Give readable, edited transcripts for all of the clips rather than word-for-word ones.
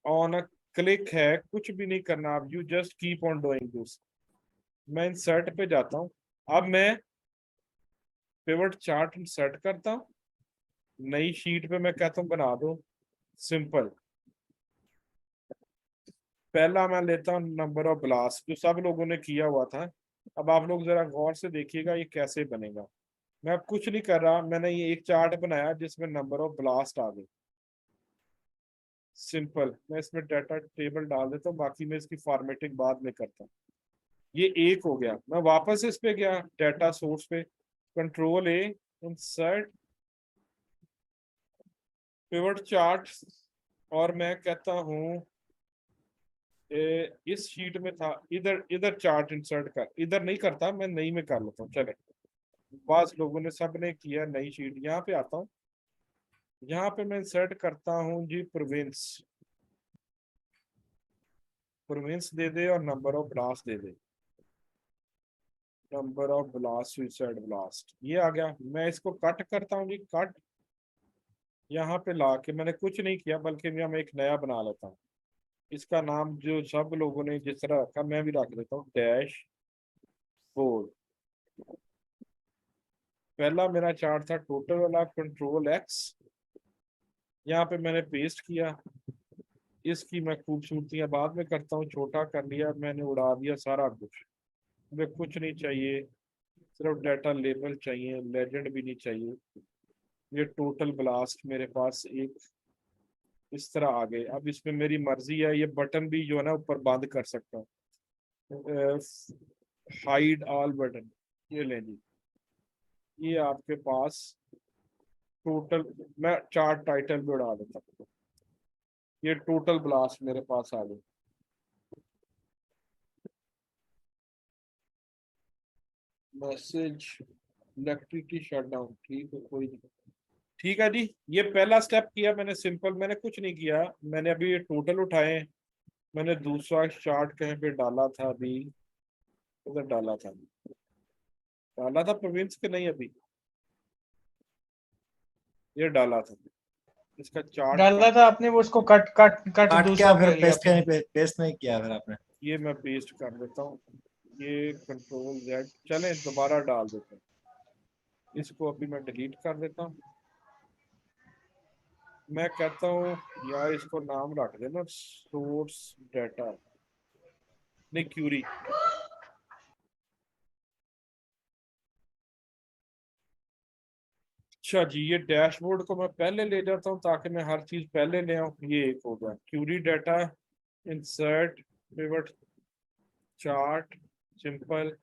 On a click है, कुछ भी नहीं करना आप, you just keep on doing this. मैं इंसर्ट पे जाता हूँ, अब मैं पिवट चार्ट इंसर्ट करता हूँ, नई शीट पे मैं कहता हूँ बना दो सिंपल। पहला मैं लेता हूँ नंबर ऑफ ब्लास्ट, जो सब लोगों ने किया हुआ था। अब आप लोग जरा गौर से देखिएगा ये कैसे बनेगा। मैं अब कुछ नहीं कर रहा, मैंने ये एक चार्ट बनाया जिसमें नंबर ऑफ ब्लास्ट आ गए। सिंपल, मैं इसमें डाटा टेबल डाल देता हूँ, बाकी मैं इसकी फॉर्मेटिंग बाद में करता हूँ। ये एक हो गया। मैं वापस इस पे गया डाटा सोर्स पे, control A, insert pivot chart, और मैं कहता हूँ इस शीट में था, इधर इधर चार्ट इंसर्ट कर, इधर नहीं करता मैं, नई में कर लेता हूँ। चले, पांच लोगों ने सब ने किया, नई शीट यहाँ पे आता हूँ, यहाँ पे मैं इंसर्ट करता हूँ जी प्रोविंस। प्रोविंस दे दे और नंबर ऑफ ब्लास्ट दे दे, number of blast, suicide blast, ये आ गया। मैं इसको कट करता हूँ जी, कट। यहाँ पे ला के मैंने कुछ नहीं किया, बल्कि मैं एक नया बना लेता हूँ। इसका नाम जो सब लोगों ने जिस तरह रखा मैं भी रख देता हूँ, डैश बोर्ड। पहला मेरा चार्ट था टोटल वाला, कंट्रोल एक्स, यहाँ पे मैंने पेस्ट किया। इसकी मैं खूबसूरतियां बाद में करता हूँ, छोटा कर लिया मैंने, उड़ा दिया सारा कुछ। मुझे कुछ नहीं चाहिए, सिर्फ डाटा लेबल चाहिए, लेजेंड भी नहीं चाहिए। ये टोटल ब्लास्ट मेरे पास एक इस तरह आ गए। अब इसमें मेरी मर्जी है, ये बटन भी जो है ना ऊपर बंद कर सकता हूँ, हाइड ऑल बटन, ये ले जी। ये आपके पास टोटल, मैं चार्ट टाइटल भी उड़ा देता हूँ, ये टोटल ब्लास्ट मेरे पास आ गए। मैसेज इलेक्ट्रिसिटी शट डाउन, ठीक है कोई नहीं। ठीक है जी, ये पहला स्टेप किया मैंने सिंपल, मैंने कुछ नहीं किया। मैंने अभी ये टोटल उठाए, मैंने दूसरा चार्ट कहीं पे डाला था अभी, उधर डाला था प्रोविंस के नहीं, अभी ये डाला था। इसका चार्ट डाला कट, था आपने, वो उसको कट कट कट काट के दूसरा आप फिर कर लिया आपने। पेस्ट नहीं किया फिर आपने? ये मैं पेस्ट कर देता हूँ, ये कंट्रोल जेड, चले दोबारा डाल देते हैं। इसको अभी मैं डिलीट कर देता हूँ। मैं कहता हूँ यार इसको नाम रख देना सोर्स डाटा, नहीं क्यूरी। अच्छा जी, ये डैशबोर्ड को मैं पहले ले जाता हूँ ताकि मैं हर चीज पहले ले आऊँ। ये एक हो गया query data, insert pivot chart, simple,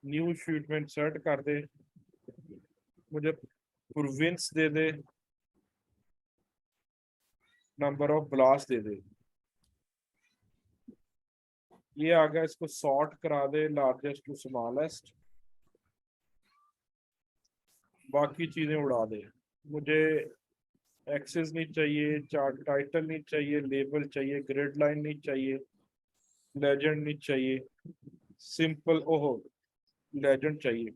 new sheet में इंसर्ट कर दे, मुझे प्रोविंस दे दे, नंबर ऑफ ब्लास्ट दे दे। ये आ गया, इसको सॉर्ट करा दे लार्जेस्ट टू स्मॉलेस्ट, बाकी चीजें उड़ा दे। मुझे एक्सेस नहीं चाहिए, चार्ट टाइटल नहीं चाहिए, लेबल चाहिए, ग्रिड लाइन नहीं चाहिए, लेजेंड नहीं चाहिए, सिंपल, ओहो लेजेंड चाहिए।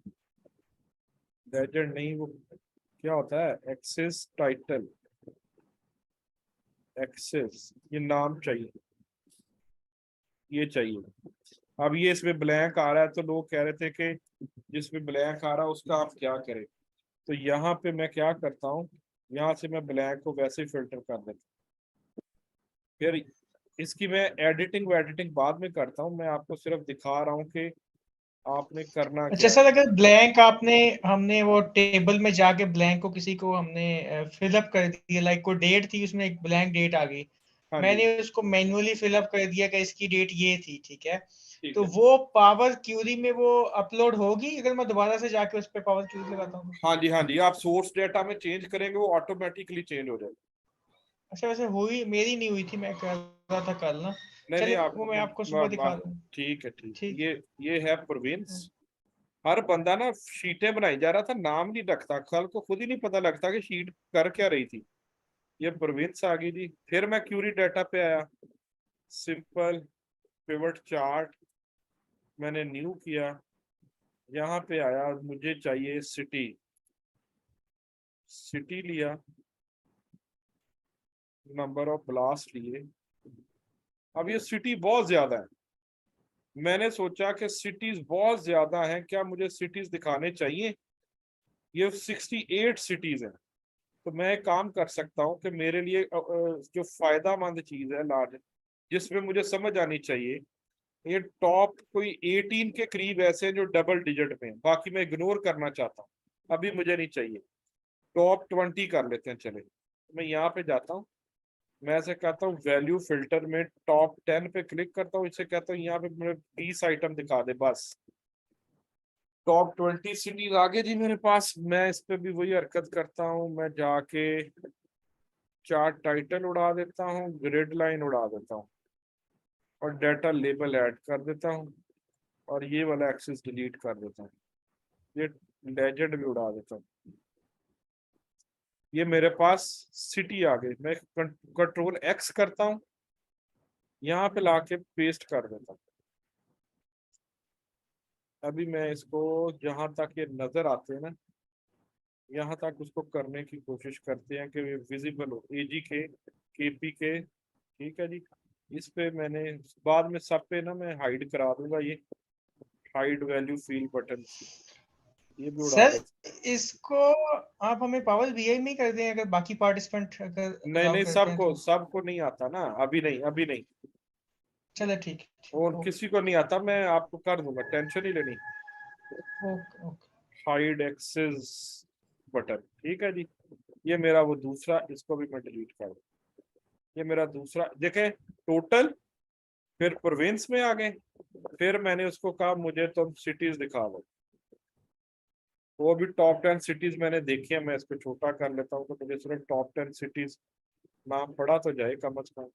लेजेंड नहीं, वो क्या होता है, एक्सेस टाइटल, एक्सेस, ये नाम चाहिए, ये चाहिए। अब ये इसमें ब्लैंक आ रहा है, तो लोग कह रहे थे कि जिसमें ब्लैंक आ रहा है उसका आप क्या करें। तो यहाँ पे मैं क्या करता हूँ, यहाँ से मैं ब्लैंक को वैसे ही फिल्टर कर देता हूँ। फिर इसकी मैं एडिटिंग बाद में करता हूँ, मैं आपको सिर्फ दिखा रहा हूँ कि आपने करना अच्छा क्या सर, है। अगर ब्लैंक आपने, हमने वो टेबल में जाके ब्लैंक को किसी को हमने फिलअप कर दिया, लाइक कोई डेट थी उसमें एक ब्लैंक डेट आ गई, हाँ जी, मैंने उसको मैन्युअली फिलअप कर दिया कि इसकी डेट ये थी, ठीक है, ठीक तो है। वो पावर क्यूरी में वो अपलोड होगी अगर मैं दोबारा से जाके उस पर पावर क्यूरी लगाता हूँ? हाँ जी, आप सोर्स डेटा में चेंज करेंगे वो ऑटोमेटिकली चेंज हो जाएगा। अच्छा, वैसे हुई मेरी नहीं हुई थी, मैं कर रहा था कल ना। नहीं चलिए आप, वो मैं आपको सुबह दिखा दूँ। ठीक है ठीक, ठीक। ये है प्रोविंस। हर बंदा ना शीटें बनाई जा रहा था, नाम नहीं रखता, कल को खुद ही नहीं पता लगता कि शीट कर क्या रही थी। ये प्रोविंस आ गई जी। फिर मैं क्यूरी डाटा पे आया, सिंपल पिवट चार्ट, मैंने न्यू किया, यहाँ पे आया, मुझे चाहिए सिटी, सिटी लिया, नंबर ऑफ ब्लास्ट लिए, अब ये सिटी बहुत ज्यादा है, मैंने सोचा कि सिटीज बहुत ज्यादा हैं, क्या मुझे सिटीज दिखाने चाहिए? ये 68 सिटीज हैं। तो मैं एक काम कर सकता हूँ कि मेरे लिए जो फायदामंद चीज है लार्ज, जिसमें मुझे समझ आनी चाहिए, ये टॉप कोई 18 के करीब ऐसे हैं जो डबल डिजिट में हैं, बाकी मैं इग्नोर करना चाहता हूँ, अभी मुझे नहीं चाहिए। टॉप 20 कर लेते हैं चले। मैं यहाँ पे जाता हूँ, मैं ऐसे कहता हूँ वैल्यू फिल्टर में टॉप 10 पे क्लिक करता हूँ, इसे कहता हूँ यहाँ पे मुझे 20 आइटम दिखा दे बस। टॉप 20 सिटीज आगे जी मेरे पास, मैं इस पे भी वही हरकत करता हूँ, मैं जाके चार्ट टाइटल उड़ा देता हूँ, ग्रिड लाइन उड़ा देता हूँ और डाटा लेबल ऐड कर देता हूँ और ये वाला एक्सेस डिलीट कर देता हूँ, ये लेजेंड भी उड़ा देता हूँ। ये मेरे पास सिटी आ गई, मैं कंट्रोल एक्स करता हूँ, यहाँ पे लाके पेस्ट कर देता हूँ। अभी मैं इसको जहां तक ये नजर आते हैं ना, यहाँ तक उसको करने की कोशिश करते हैं कि विजिबल हो, एजी के केपी के, ठीक है जी। इस पे मैंने बाद में सब पे ना मैं हाइड करा दूंगा, ये हाइड वैल्यू फील बटन, ये भी उड़ा सर देते। इसको आप हमें पावर बीआई में ही कर दें, अगर बाकी पार्टिसिपेंट अगर नहीं अलाउ नहीं, करते हैं सबको तो। सबको नहीं आता ना, अभी नहीं, अभी नहीं, चलो ठीक और है, किसी को नहीं आता, मैं आपको कर दूंगा, टेंशन ही लेनी। Okay okay. Hide access button, ठीक है जी। ये मेरा वो दूसरा, इसको भी मैं डिलीट कर दूं। ये मेरा दूसरा देखे, टोटल, फिर प्रोविंस में आ गए, फिर मैंने उसको कहा मुझे तुम सिटीज दिखा दो, वो भी टॉप 10 सिटीज मैंने देखी है, मैं इसको छोटा कर लेता हूँ तो मुझे सिर्फ टॉप 10 सिटीज नाम पड़ा तो जाए कम अज कम।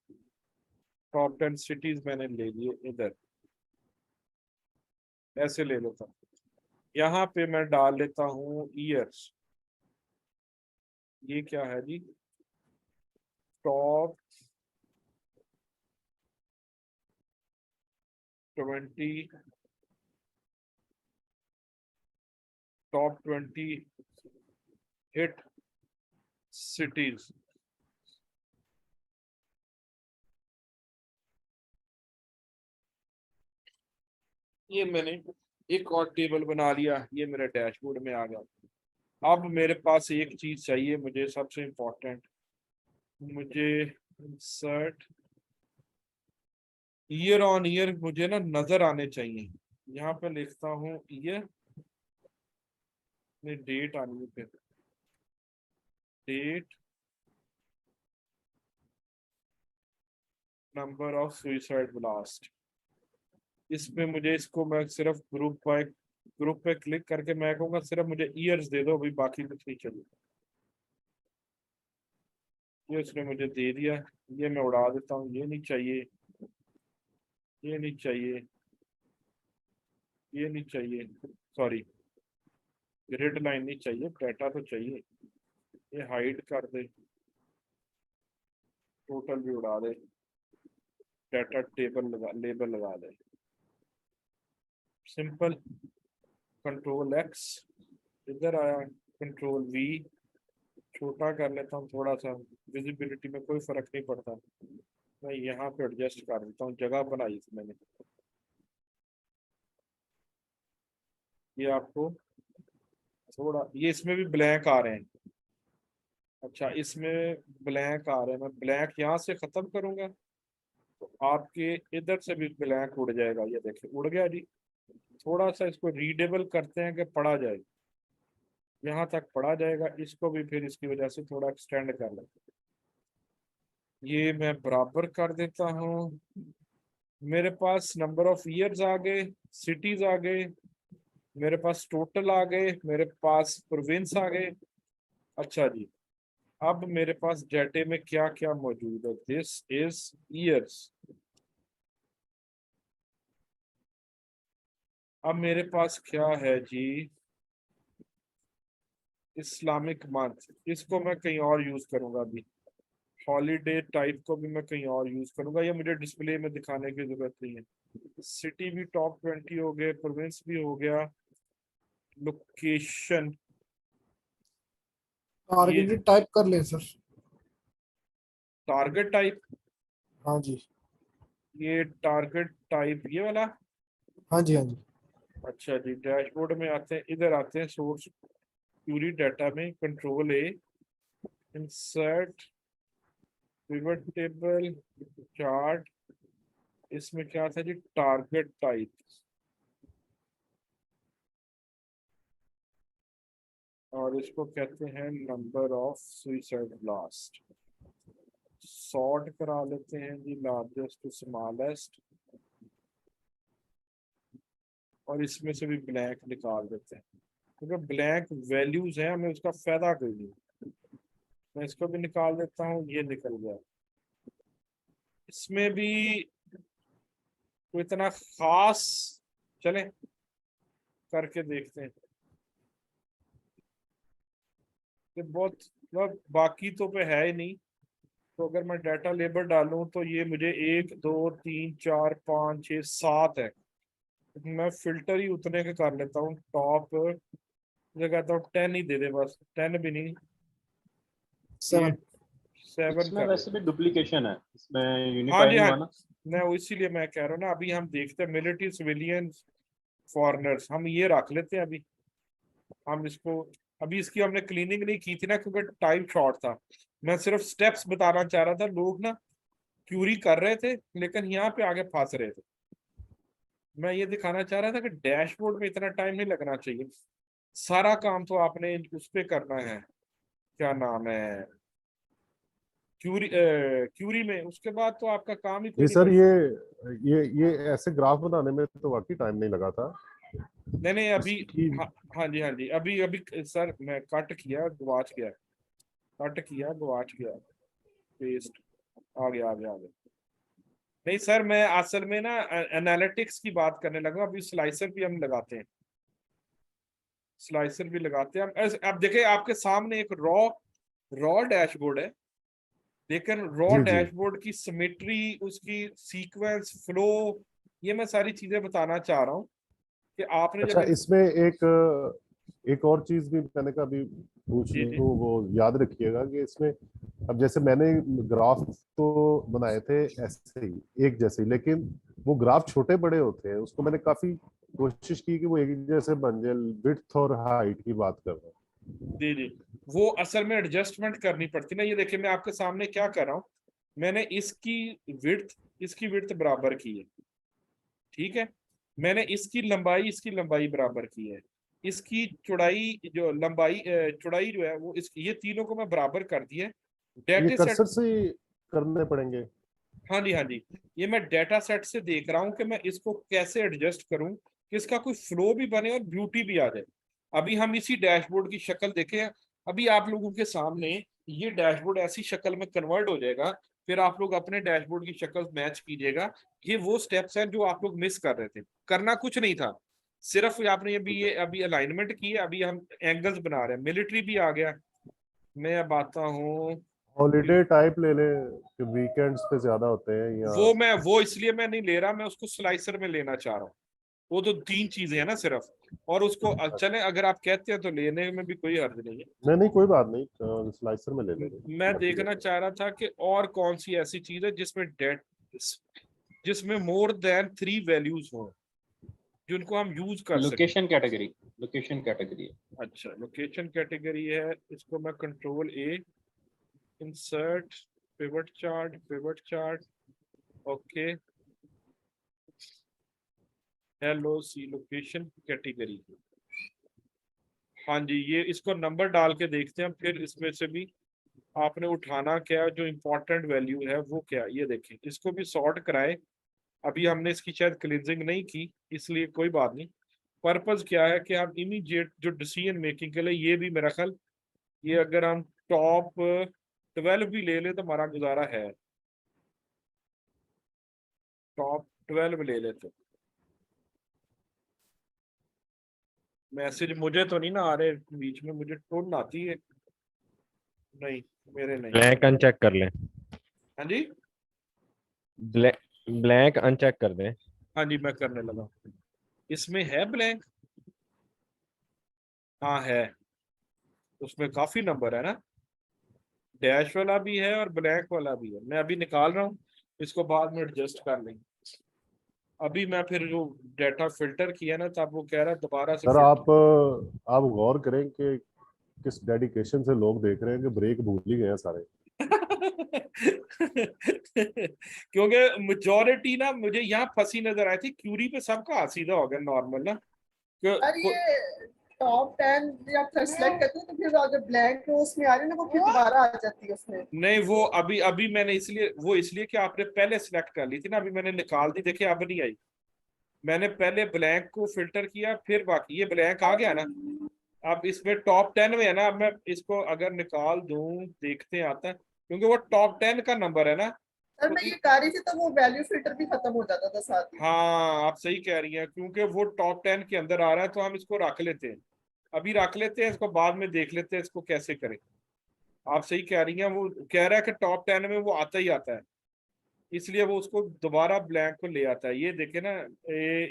टॉप 10 सिटीज मैंने ले लिए इधर, ऐसे ले लेता हूँ। यहाँ पे मैं डाल लेता हूँ ईयर्स, ये क्या है जी, टॉप 20, टॉप 20 हिट सिटीज। ये मैंने एक और टेबल बना लिया, ये मेरे डैशबोर्ड में आ गया। अब मेरे पास एक चीज चाहिए मुझे, सबसे इम्पोर्टेंट, मुझे इंसर्ट ईयर ऑन ईयर मुझे ना नजर आने चाहिए। यहाँ पे लिखता हूँ ईयर, में डेट आनी है, फिर date, number of suicide blast. इसमें मुझे इसको मैं सिर्फ ग्रुप बाय ग्रुप पे क्लिक करके मैं कहूँगा सिर्फ मुझे ईयर्स दे दो, अभी बाकी कुछ नहीं चाहिए। ये उसने मुझे दे दिया, ये मैं उड़ा देता हूँ, ये नहीं चाहिए, ये नहीं चाहिए, ये नहीं चाहिए, सॉरी, ग्रिड लाइन नहीं चाहिए, डाटा तो चाहिए। ये हाइड कर दे, टोटल भी उड़ा दे, डाटा टेबल लगा, लेबल लगा दे, सिंपल। कंट्रोल एक्स, इधर आया, कंट्रोल वी, छोटा कर लेता हूँ थोड़ा सा, विजिबिलिटी में कोई फर्क नहीं पड़ता, मैं यहाँ पे एडजस्ट कर देता हूँ, जगह बनाई थी मैंने। ये आपको थोड़ा, ये इसमें भी ब्लैंक आ रहे हैं, अच्छा इसमें ब्लैंक आ रहे हैं, मैं ब्लैंक यहाँ से खत्म करूंगा तो आपके इधर से भी ब्लैंक उड़ जाएगा, ये देखिए उड़ गया जी। थोड़ा सा इसको रीडेबल करते हैं कि पढ़ा जाए, यहाँ तक पढ़ा जाएगा, इसको भी फिर इसकी वजह से थोड़ा एक्सटेंड कर लेते हैं। ये मैं बराबर कर देता हूँ, मेरे पास नंबर ऑफ ईयर्स आ गए, सिटीज आ गए, मेरे पास टोटल आ गए, मेरे पास प्रोविंस आ गए। अच्छा जी, अब मेरे पास डेटे में क्या क्या मौजूद है, दिस इज ईयर्स। अब मेरे पास क्या है जी, इस्लामिक मंथ, इसको मैं कहीं और यूज करूंगा अभी, हॉलीडे टाइप को भी मैं कहीं और यूज करूंगा, ये मुझे डिस्प्ले में दिखाने की जरूरत नहीं है। सिटी भी टॉप 20 हो गए, प्रोविंस भी हो गया, लोकेशन, ये टारगेटेड टाइप कर लें सर। टारगेट टाइप, हाँ जी। ये टारगेट टाइप ये वाला। हाँ जी हाँ जी। अच्छा जी, डैशबोर्ड में आते हैं, इधर आते हैं सोर्स क्यूरी डाटा में, control A, insert pivot table chart, इसमें क्या था जी, टारगेट टाइप, और इसको कहते हैं number of suicide blast. Sort करा लेते हैं जी, लार्जेस्ट टू स्मॉलेस्ट, और इसमें से भी ब्लैंक निकाल देते हैं, क्योंकि ब्लैंक वैल्यूज हैं, हमें उसका फायदा कोई नहीं। मैं इसको भी निकाल देता हूँ, ये निकल गया। इसमें भी कोई इतना खास, चलें करके देखते हैं। ये बहुत मतलब बाकी तो पे है ही नहीं। तो अगर मैं डाटा लेबल डालूं तो ये मुझे 1 2 3 4 5 6 7 है। मैं फिल्टर ही उतने के कर लेता हूँ, टॉप मुझे कहता हूँ 10 ही दे दे, बस 10 भी नहीं, ये 7। 7 इसमें कर वैसे लेता भी डुप्लीकेशन है, इसमें हूँ। हाँ यूनिफाई जी नहीं हाँ, हुआ ना। मैं इसीलिए मैं कह रहा हूँ ना, अभी हम देखते हैं मिलिट्री सिविलियन फॉरेनर्स, हम ये रख लेते हैं अभी। हम इसको, अभी इसकी हमने क्लीनिंग नहीं की थी ना, क्योंकि टाइम शॉर्ट था। मैं सिर्फ स्टेप्स बताना चाह रहा था, लोग ना क्यूरी कर रहे थे लेकिन यहाँ पे आगे फंस रहे थे। मैं ये दिखाना चाह रहा था कि डैशबोर्ड में इतना टाइम नहीं लगना चाहिए, सारा काम तो आपने उस पे करना है, क्या नाम है, क्यूरी में, उसके बाद तो आपका काम ही कोई जी नहीं सर, बचता। ये ऐसे ग्राफ बनाने में तो वाकई टाइम नहीं लगा था नहीं नहीं, अभी इसकी। हाँ, हाँ जी हाँ जी, अभी अभी सर मैं कट किया गवाच गया, कट किया गवाच गया, पेस्ट, आ गया आ गया आ गया। नहीं सर, मैं असल में ना एनालिटिक्स की बात करने लगा, अभी स्लाइसर भी हम लगाते हैं, स्लाइसर भी लगाते हैं हम। अब देखिए आपके सामने एक रॉ रॉ डैशबोर्ड है, लेकिन रॉ जी जी। डैशबोर्ड की सिमेट्री, उसकी सीक्वेंस फ्लो, ये मैं सारी चीजें बताना चाह रहा हूँ कि आपने अच्छा, जब इसमें एक और चीज भी मैंने कहा अभी पूछ जी जी लूं, वो याद रखिएगा कि इसमें अब जैसे मैंने ग्राफ तो बनाए थे ऐसे ही एक जैसे ही, लेकिन वो ग्राफ छोटे बड़े होते हैं, उसको मैंने काफी कोशिश की कि वो एक जैसे बन जाए, विड्थ और हाइट की बात कर रहा हूँ। जी जी, वो असल में एडजस्टमेंट करनी पड़ती ना। ये देखिए मैं आपके सामने क्या कर रहा हूँ, मैंने इसकी विड्थ बराबर की है, ठीक है, मैंने इसकी लंबाई बराबर की है, इसकी चौड़ाई जो लंबाई चौड़ाई जो है वो ये तीनों को मैं बराबर कर दिया है। ये डेटा सेट, कर्सर से ही करने पड़ेंगे। हाँ जी हाँ जी, ये मैं डेटा सेट से देख रहा हूँ कि मैं इसको कैसे एडजस्ट करूँ कि इसका कोई फ्लो भी बने और ब्यूटी भी आ जाए। अभी हम इसी डैशबोर्ड की शक्ल देखें, अभी आप लोगों के सामने ये डैशबोर्ड ऐसी शक्ल में कन्वर्ट हो जाएगा, फिर आप लोग अपने डैशबोर्ड की शक्ल मैच कीजिएगा। ये वो स्टेप्स हैं जो आप लोग मिस कर रहे थे, करना कुछ नहीं था, सिर्फ आपने ये अभी अलाइनमेंट की है, अभी हम एंगल्स बना रहे हैं, मिलिट्री भी आ गया। मैं अब आता हूँ, हॉलीडे टाइप ले लें कि वीकेंड्स पे ज्यादा होते हैं, या वो इसलिए मैं नहीं ले रहा, मैं उसको स्लाइसर में लेना चाह रहा हूँ। वो तो 3 चीजें हैं ना सिर्फ, और उसको चले अगर आप कहते हैं तो लेने में भी कोई हर्ज नहीं है। नहीं नहीं कोई बात नहीं, स्लाइसर में ले लेंगे, मैं बाकी देखना जैसे। चाह रहा था कि और कौन सी ऐसी चीज है जिसमें मोर देन 3 वैल्यूज हो, जिनको हम यूज कर सकें। लोकेशन कैटेगरी है। अच्छा, लोकेशन कैटेगरी है, इसको मैं control A, insert pivot chart, okay, hello C location category. हाँ जी, ये इसको नंबर डाल के देखते हैं फिर इसमें से भी आपने उठाना क्या है, जो इम्पोर्टेंट वैल्यू है वो क्या है, ये देखें, इसको भी सॉर्ट कराए। अभी हमने इसकी शायद क्लिनजिंग नहीं की, इसलिए कोई बात नहीं। पर्पस क्या है कि हम इमीडिएट जो डिसीजन मेकिंग के लिए, ये भी मेरा ख्याल, ये अगर हम टॉप 12 भी ले ले तो हमारा गुजारा है, टॉप 12 ले लेते। मैसेज मुझे तो नहीं ना आ रहे, बीच में मुझे टोन आती है, नहीं मेरे नहीं। ब्लैंक अनचेक कर लें। हाँ जी, ब्लैंक अनचेक कर दें। हाँ जी मैं करने लगा। इसमें है ब्लैंक, हाँ है, उसमें काफी नंबर है ना, डैश वाला भी है और ब्लैंक वाला भी है। मैं अभी निकाल रहा हूँ, इसको बाद में एडजस्ट कर लेंगे। अभी मैं फिर जो डाटा फिल्टर किया ना, तब वो कह रहा है दोबारा से सर filter- आप गौर करें कि किस डेडिकेशन से लोग देख रहे हैं कि ब्रेक भूल ही गए हैं सारे। क्योंकि मेजोरिटी ना मुझे यहाँ फंसी नजर आई थी, क्यूरी पे सबका हाथ सीधा हो गया नॉर्मल ना। और ये टॉप 10 जब फिर सेलेक्ट करते हैं तो फिर अगर ब्लैंक उसमें आ रही है ना, वो फिर दोबारा आ जाती है उसमें। नहीं, वो अभी मैंने इसलिए कि आपने पहले सिलेक्ट कर ली थी ना, अभी मैंने निकाल दी, देखिए अब नहीं आई। मैंने पहले ब्लैंक को फिल्टर किया, फिर बाकी ये ब्लैंक आ गया ना। अब इसमें टॉप 10 में है ना, अब मैं इसको अगर निकाल दूं, देखते हैं आता है, क्योंकि वो टॉप 10 का नंबर है ना। सर मैं ये कर रही थी तो वो वैल्यू फिल्टर भी खत्म हो जाता था साथ में। हाँ, आप सही कह रही हैं, क्योंकि वो टॉप 10 के अंदर आ रहा है, तो हम इसको रख लेते हैं, अभी रख लेते हैं इसको, बाद में देख लेते हैं इसको कैसे करें। आप सही कह रही हैं, वो कह रहा है कि टॉप 10 में वो आता ही आता है, इसलिए वो उसको दोबारा ब्लैंक को ले आता है। ये देखे ना,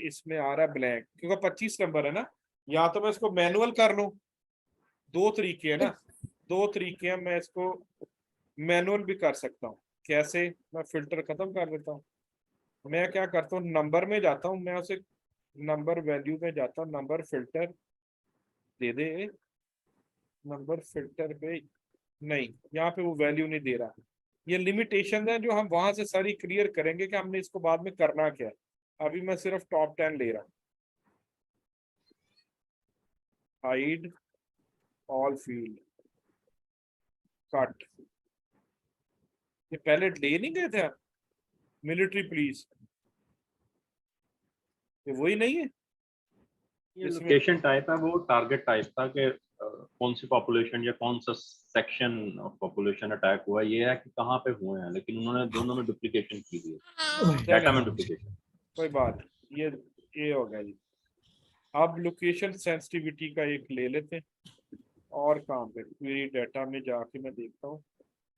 इसमें आ रहा है ब्लैंक, क्योंकि 25 नंबर है ना। या तो मैं इसको मैनुअल कर लूं, दो तरीके हैं ना, दो तरीके हैं, मैं इसको मैनुअल भी कर सकता हूँ। कैसे? मैं फिल्टर खत्म कर देता हूँ, मैं क्या करता हूँ, नंबर में जाता हूँ, मैं उसे नंबर वैल्यू में जाता हूँ, नंबर फिल्टर दे दे, नंबर फिल्टर पे नहीं, यहाँ पे वो वैल्यू नहीं दे रहा। ये लिमिटेशन है जो हम वहां से सारी क्लियर करेंगे कि हमने इसको बाद में करना क्या है। अभी मैं सिर्फ टॉप 10 ले रहा हूँ। Hide all field, cut. ये पहले ले नहीं गए थे आप, मिलिट्री पुलिस, ये वही नहीं है? ये इसमें- लोकेशन टाइप है, वो टारगेट टाइप था कि कौन सी पॉपुलेशन या कौन सा सेक्शन ऑफ पॉपुलेशन अटैक हुआ, ये है कि कहाँ पे हुए हैं, लेकिन उन्होंने दोनों में डुप्लीकेशन की हुई है, डाटा में डुप्लीकेशन। कोई बात नहीं, ये हो गया जी। अब लोकेशन सेंसिटिविटी का एक ले लेते हैं, और काम पे क्वेरी डाटा में जाके मैं देखता हूँ,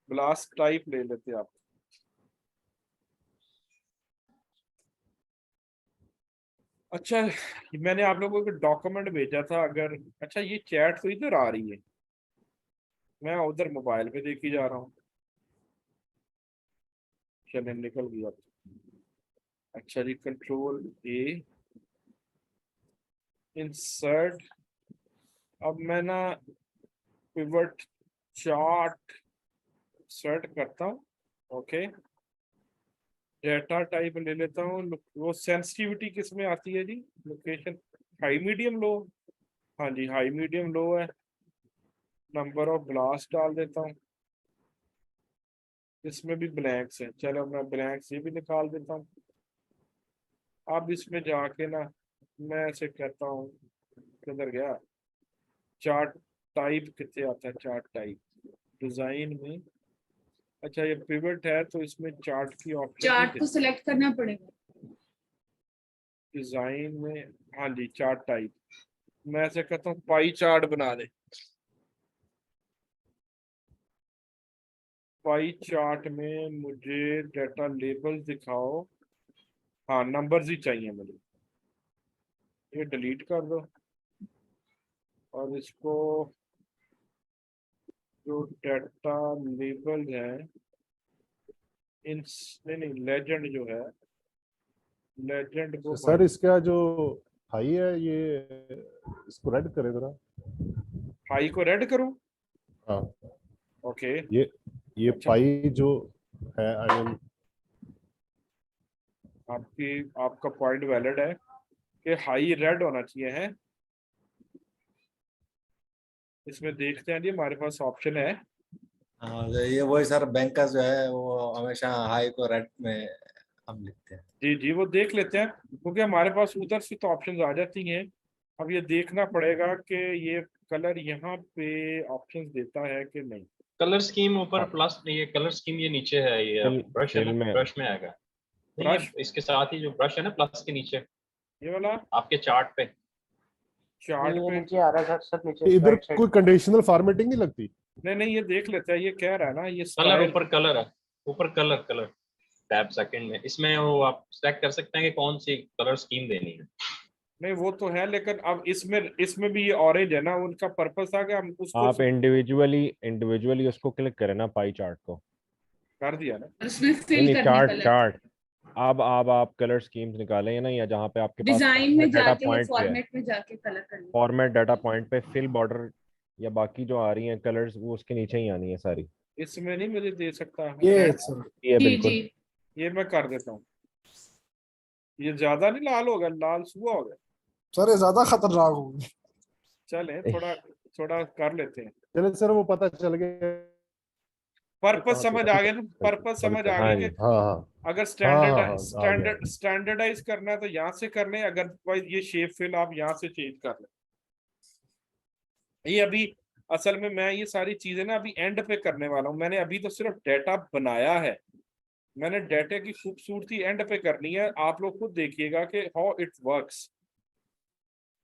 ब्लास्ट टाइप ले लेते हैं आप। अच्छा, मैंने आप लोगों को डॉक्यूमेंट भेजा था, अगर अच्छा ये चैट तो इधर आ रही है, मैं उधर मोबाइल पे देखी जा रहा हूँ। चले निकल गया। अच्छा जी, कंट्रोल ए, इंसर्ट। अब मैं ना पिवट चार्ट सर्ट करता हूँ, ओके। डेटा टाइप ले लेता हूँ, वो सेंसिटिविटी किस में आती है जी? लोकेशन हाई मीडियम लो, हाँ जी हाई मीडियम लो है। नंबर ऑफ ब्लास्ट डाल देता हूँ, इसमें भी ब्लैंक्स है, चलो मैं ब्लैंक्स ये भी निकाल देता हूँ। अब इसमें जाके ना मैं ऐसे कहता हूँ, किधर गया चार्ट टाइप, कितने आता है चार्ट टाइप डिजाइन में? अच्छा ये पिवट है, तो इसमें चार्ट की ऑप्शन चार्ट को सिलेक्ट करना पड़ेगा डिजाइन में। हाँ जी, चार्ट टाइप, मैं ऐसे कहता हूँ पाई चार्ट बना दे। पाई चार्ट में मुझे डाटा लेबल्स दिखाओ, हाँ नंबर्स ही चाहिए मुझे, ये डिलीट कर दो। और इसको जो डाटा लेबल है इन, नहीं लेजेंड जो है, लेजेंड को सर इसका जो हाई है ये, इसको रेड करें जरा। हाई को रेड करूं? हाँ, ओके। ये अच्छा। पाई जो है, आई मीन आपका पॉइंट वैलिड है कि हाई रेड होना चाहिए है। इसमें देखते हैं जी, हमारे पास ऑप्शन है। हाँ ये वही सर, बैंक का जो है वो हमेशा हाई को रेड में हम लिखते हैं। जी जी, वो देख लेते हैं, क्योंकि हमारे पास उधर से तो ऑप्शंस आ जाती हैं। अब ये देखना पड़ेगा कि ये कलर यहाँ पे ऑप्शंस देता है कि नहीं। कलर स्कीम ऊपर हाँ। प्लस, ये कलर स्कीम ये नीचे है, ये ब्रश है fill ना, में। ब्रश में आएगा। नहीं, ब्रश? ये इसके साथ ही जो ब्रश है ना प्लस के नीचे ये वाला आपके चार्ट पे। चार्ट पे? नीचे आ रहा है सर, नीचे इधर right side कोई कंडीशनल फॉर्मेटिंग नहीं लगती। नहीं, ये देख लेते हैं, ये कह रहा है ना ये कलर स्टाइल। ऊपर कलर है, ऊपर कलर टैब सेकंड में, इसमें वो आप सेलेक्ट कर सकते हैं कि कौन सी कलर स्कीम देनी है। नहीं वो तो है, लेकिन अब इसमें भी ये ऑरेंज है ना, उनका पर्पस था कि हम उसको आप इंडिविजुअली उसको क्लिक करें ना पाई चार्ट को, कर दिया ना। और उसमें नहीं फिल नहीं, करने चार्ट कलर चार्ट। अब आप कलर स्कीम्स निकालें ना, या जहाँ पे आपके पास डिजाइन में डाटा जाके वो पॉइंट पे है, फॉर्मेट में जाके कलर करने। फॉर्मेट डाटा पॉइंट पे फिल बॉर्डर या बाकी जो आ रही हैं कलर्स, वो उसके नीचे ही आनी है सारी। इसमें नहीं मुझे दे सकता ये मैं, सर, ये जी बिल्कुल। जी। ये मैं कर देता हूँ। ये ज्यादा नहीं लाल हो गया, लाल सुबह हो गया। सर ये ज्यादा खतरनाक होगी। चले थोड़ा थोड़ा कर लेते हैं। चले सर, वो पता चल गया पर्पस कहाँ पे समझ था। आ गया ना, पर्पस समझ आ हाँ गया जी। कि हाँ हाँ अगर हाँ हाँ हाँ, आ गया। स्टैंडर्डाइज करना है तो यहाँ से कर लें, अगर भाई ये शेप फिल आप यहाँ से चेंज कर लें। ये अभी असल में मैं ये सारी चीजें ना अभी एंड पे करने वाला हूँ। मैंने अभी तो सिर्फ डाटा बनाया है, मैंने डाटा की खूबसूरती एंड पे करनी है। आप लोग खुद देखिएगा कि हाउ इट वर्क्स।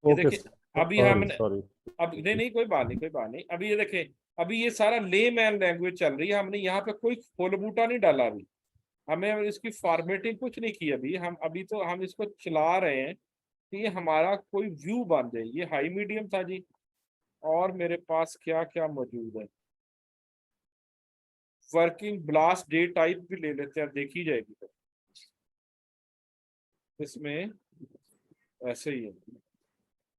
ये ओके, देखिए अभी सॉरी हमने, सॉरी। अब नहीं नहीं कोई बात नहीं, कोई बात नहीं। अभी ये देखें, अभी ये सारा लेमैन लैंग्वेज चल रही है, हमने यहाँ पे कोई खोल बूटा नहीं डाला अभी, हमें इसकी फॉर्मेटिंग कुछ नहीं की अभी। हम अभी तो हम इसको चला रहे हैं कि ये हमारा कोई व्यू बन जाए। ये हाई मीडियम था जी, और मेरे पास क्या क्या मौजूद है। वर्किंग ब्लास्ट डे टाइप भी ले लेते हैं, देखी जाएगी तो इसमें ऐसे ही है।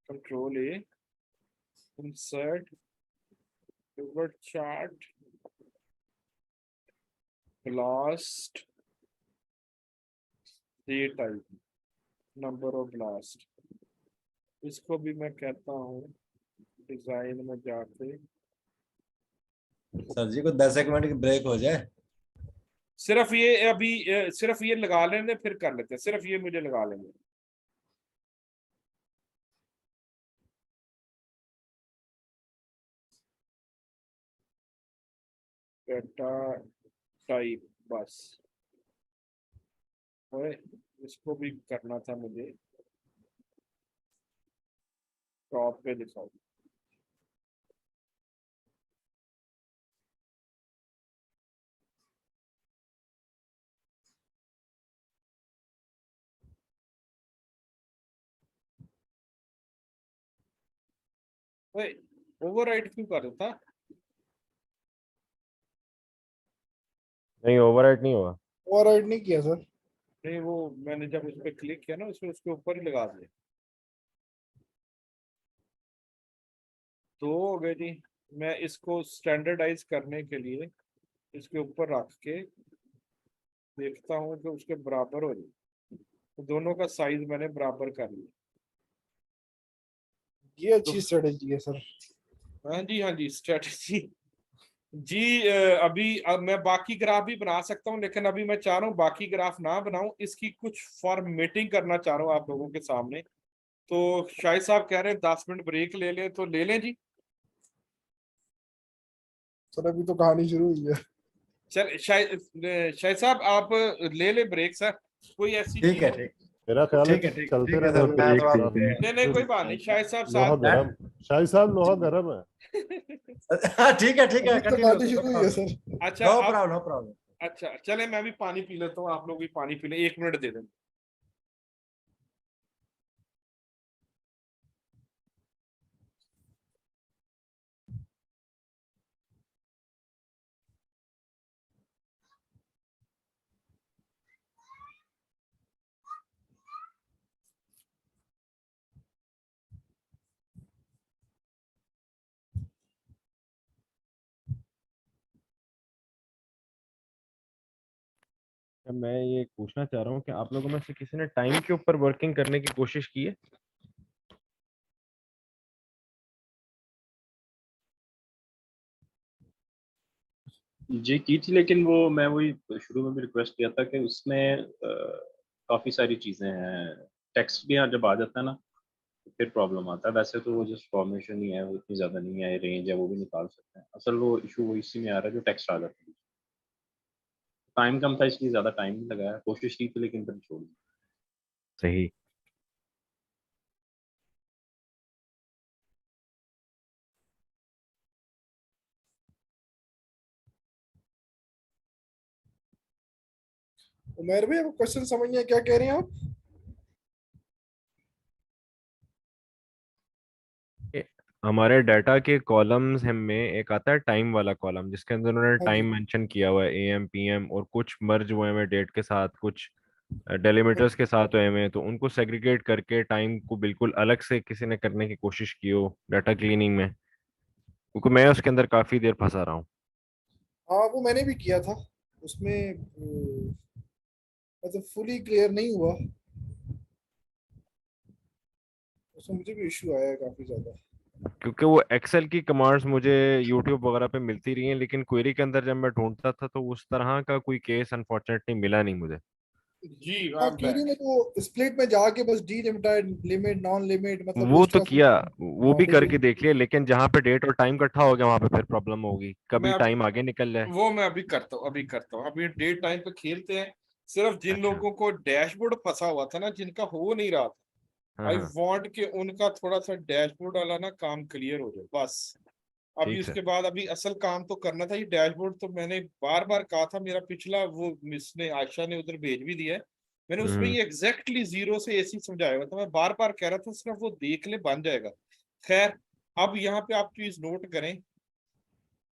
Control A, insert, pivot chart, blast day type, number of blast. इसको भी मैं कहता हूँ डिजाइन में जाके सर जी को 10 मिनट की ब्रेक हो जाए। सिर्फ ये अभी सिर्फ ये लगा लेंगे, फिर कर लेते हैं। सिर्फ ये मुझे लगा लेंगे। डाटा टाइप बस ओए, इसको भी करना था मुझे। टॉप पे दिखाओ। ओए, ओवरराइट क्यों कर देता? नहीं, ओवरराइट नहीं हुआ। ओवरराइड नहीं किया सर। नहीं, वो मैंने जब उस पर क्लिक किया ना, उसमें उसके ऊपर ही लगा दिया। तो हो गए जी। मैं इसको स्टैंडर्डाइज करने के लिए इसके ऊपर रख के देखता हूँ कि उसके बराबर हो जाए। तो दोनों का साइज मैंने बराबर कर लिया। ये अच्छी स्ट्रेटेजी है सर। हाँ जी, हाँ जी, स्ट्रेटजी जी। अभी अब मैं बाकी ग्राफ भी बना सकता हूँ, लेकिन अभी मैं चाह रहा हूँ बाकी ग्राफ ना बनाऊं, इसकी कुछ फॉर्मेटिंग करना चाह रहा हूँ आप लोगों के सामने। तो शाहिद साहब कह रहे हैं 10 मिनट ब्रेक ले लें, तो ले लें जी। सर अभी तो कहानी शुरू हुई है। चल शाहिद साहब आप ले ले ब्रेक सर, कोई ऐसी ठीक चीज है, हो। ठीक मेरा ख्याल है ठीक है, ठीक चलते ठीक है रहते सर। हैं मैं फिर। तो नहीं नहीं कोई बात नहीं, शाहिद साहब लोहा साथ गरम, शाहिद साहब लोहा गरम है। हाँ, ठीक है, ठीक है, अभी तो कंटिन्यू। कहानी शुरू हुई है सर। अच्छा नो अब प्रॉब्लम, नो प्रॉब्लम। अच्छा चले, मैं भी पानी पी लेता हूँ, आप लोग भी पानी पी लें, 1 मिनट दे दें। मैं ये पूछना चाह रहा हूँ कि आप लोगों में से किसी ने टाइम के ऊपर वर्किंग करने की कोशिश की है? जी की थी, लेकिन वो मैं वही शुरू में भी रिक्वेस्ट किया था कि उसमें काफ़ी सारी चीज़ें हैं। टेक्स्ट भी यहाँ जब आ जाता है ना, तो फिर प्रॉब्लम आता है। वैसे तो वो जस्ट फॉर्मेशन ही है, वो इतनी ज़्यादा नहीं है, रेंज है वो भी निकाल सकते हैं। असल वो इशू वो इसी में आ रहा है जो टेक्स्ट आ जाता है। टाइम कम था इसलिए ज़्यादा टाइम नहीं लगाया, कोशिश की थी लेकिन फिर छोड़ दी। सही। उमेर भाई, अब क्वेश्चन समझ में क्या कह रहे हैं आप? हमारे डाटा के कॉलम्स में एक आता है टाइम वाला कॉलम, जिसके अंदर उन्होंने हाँ जी। टाइम मेंशन किया हुआ है, एएम पीएम, और कुछ मर्ज हुए हैं डेट के साथ, कुछ डेलीमीटर्स के साथ हुए हैं, तो उनको सेग्रीगेट करके टाइम को बिल्कुल अलग से किसी ने करने की कोशिश की हो डाटा क्लीनिंग में, क्योंकि मैं उसके अंदर काफी देर फंसा रहा हूँ। हाँ वो मैंने भी किया था उसमें, मतलब फुली क्लियर नहीं हुआ, उसमें मुझे भी इशू आया है काफी ज्यादा। क्योंकि वो एक्सेल की कमांड्स मुझे यूट्यूब वगैरह पे मिलती रही हैं, लेकिन क्वेरी के अंदर जब मैं ढूंढता था तो उस तरह का कोई केस अनफॉर्चुनेटली मिला नहीं मुझे। जी हाँ I'm क्वेरी back. में तो स्प्लिट में जाके बस डिलिमिटेड, लिमिट, नॉन लिमिट, मतलब वो वो इस तो तरह से। किया, वो हाँ भी फिर करके देख लिया, लेकिन जहां पे डेट और टाइम इकट्ठा हो गया वहां पे फिर प्रॉब्लम होगी, मैं कभी अब टाइम आगे निकल जाए। वो मैं अभी करता हूँ, अभी डे टाइम पे खेलते हैं। सिर्फ जिन अच्छा। लोगों को डैशबोर्ड फंसा हुआ था ना, जिनका हो नहीं रहा था, हाँ आई हाँ। वांट कि उनका थोड़ा सा डैशबोर्ड वाला ना काम क्लियर हो जाए बस। अभी ठीक है। उसके बाद अभी असल काम तो करना था। ये डैशबोर्ड तो मैंने बार बार कहा था, मेरा पिछला वो मिस ने आयशा ने उधर भेज भी दिया है। मैंने उसमें हम्म। ये एग्जैक्टली जीरो से एसी समझाया हुआ था, मैं बार बार कह रहा था सिर्फ वो देख ले बन जाएगा। खैर, अब यहाँ पे आप चीज नोट करें।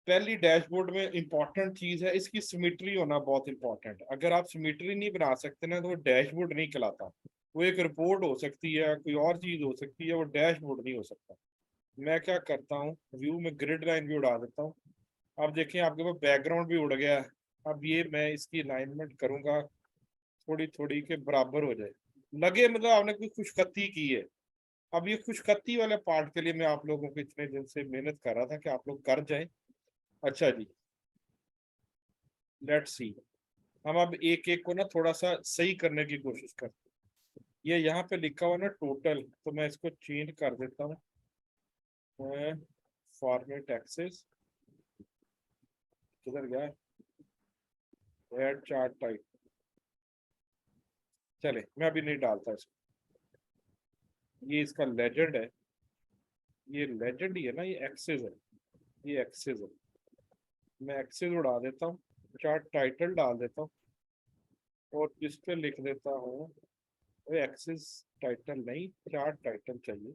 पहली डैशबोर्ड में इंपॉर्टेंट चीज है इसकी सिमेट्री होना, बहुत इंपॉर्टेंट। अगर आप सिमेट्री नहीं बना सकते ना तो वो डैशबोर्ड नहीं कहलाता। वो एक रिपोर्ट हो सकती है, कोई और चीज हो सकती है, वो डैशबोर्ड नहीं हो सकता। मैं क्या करता हूँ, व्यू में ग्रिड लाइन भी उड़ा देता हूँ। अब देखें आपके पास बैकग्राउंड भी उड़ गया है। अब ये मैं इसकी अलाइनमेंट करूंगा थोड़ी थोड़ी के बराबर हो जाए, लगे मतलब आपने कोई खुशखती की है। अब ये खुशखती वाले पार्ट के लिए मैं आप लोगों को इतने दिन से मेहनत कर रहा था कि आप लोग कर जाएं। अच्छा जी, लेट्स सी। हम अब एक एक को ना थोड़ा सा सही करने की कोशिश करते हैं। ये यहाँ पे लिखा हुआ ना टोटल, तो मैं इसको चेंज कर देता हूँ। फॉर्मेट एक्सेस किधर गया, ऐड चार्ट टाइप। चले, मैं अभी नहीं डालता इसको। ये इसका लेजेंड है, ये लेजेंड ही है ना, ये एक्सेस है, ये एक्सेस है। मैं एक्सेस उड़ा देता हूँ, चार्ट टाइटल डाल देता हूँ, और इस पे लिख देता हूँ एक्सेस टाइटल नहीं, चार्ट टाइटल चाहिए।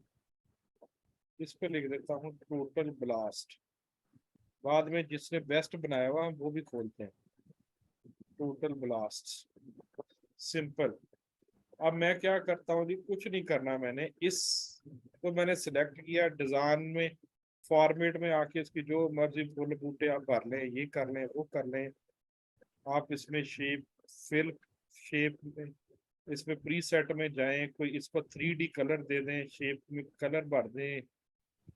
इस पे लिख देता हूँ टोटल ब्लास्ट। बाद में जिसने बेस्ट बनाया हुआ वो भी खोलते हैं, टोटल ब्लास्ट, सिंपल। अब मैं क्या करता हूँ जी, कुछ नहीं करना मैंने। इस तो मैंने सिलेक्ट किया डिजाइन में, फॉर्मेट में आके इसकी जो मर्जी फुल बूटे आप कर लें, ये कर लें, वो कर लें। आप इसमें शेप फिल, शेप में इसमें प्री सेट में जाएं, कोई इसको 3D कलर दे दें, शेप में कलर भर दें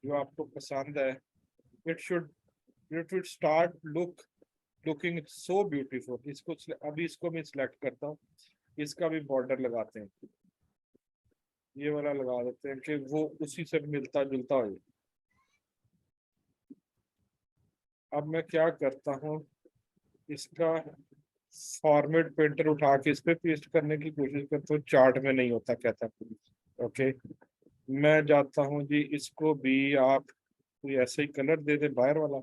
जो आपको पसंद है। It should it should start looking so beautiful. इसको अभी इसको मैं सिलेक्ट करता हूँ, इसका भी बॉर्डर लगाते हैं, ये वाला लगा देते हैं कि वो उसी से मिलता जुलता हो। अब मैं क्या करता हूँ, इसका फॉर्मेट पेंटर उठा के इस पे पेस्ट करने की कोशिश करता हूँ, चार्ट में नहीं होता कहता। ओके, मैं जाता हूँ जी, इसको भी आप कोई ऐसे ही कलर दे दे बाहर वाला।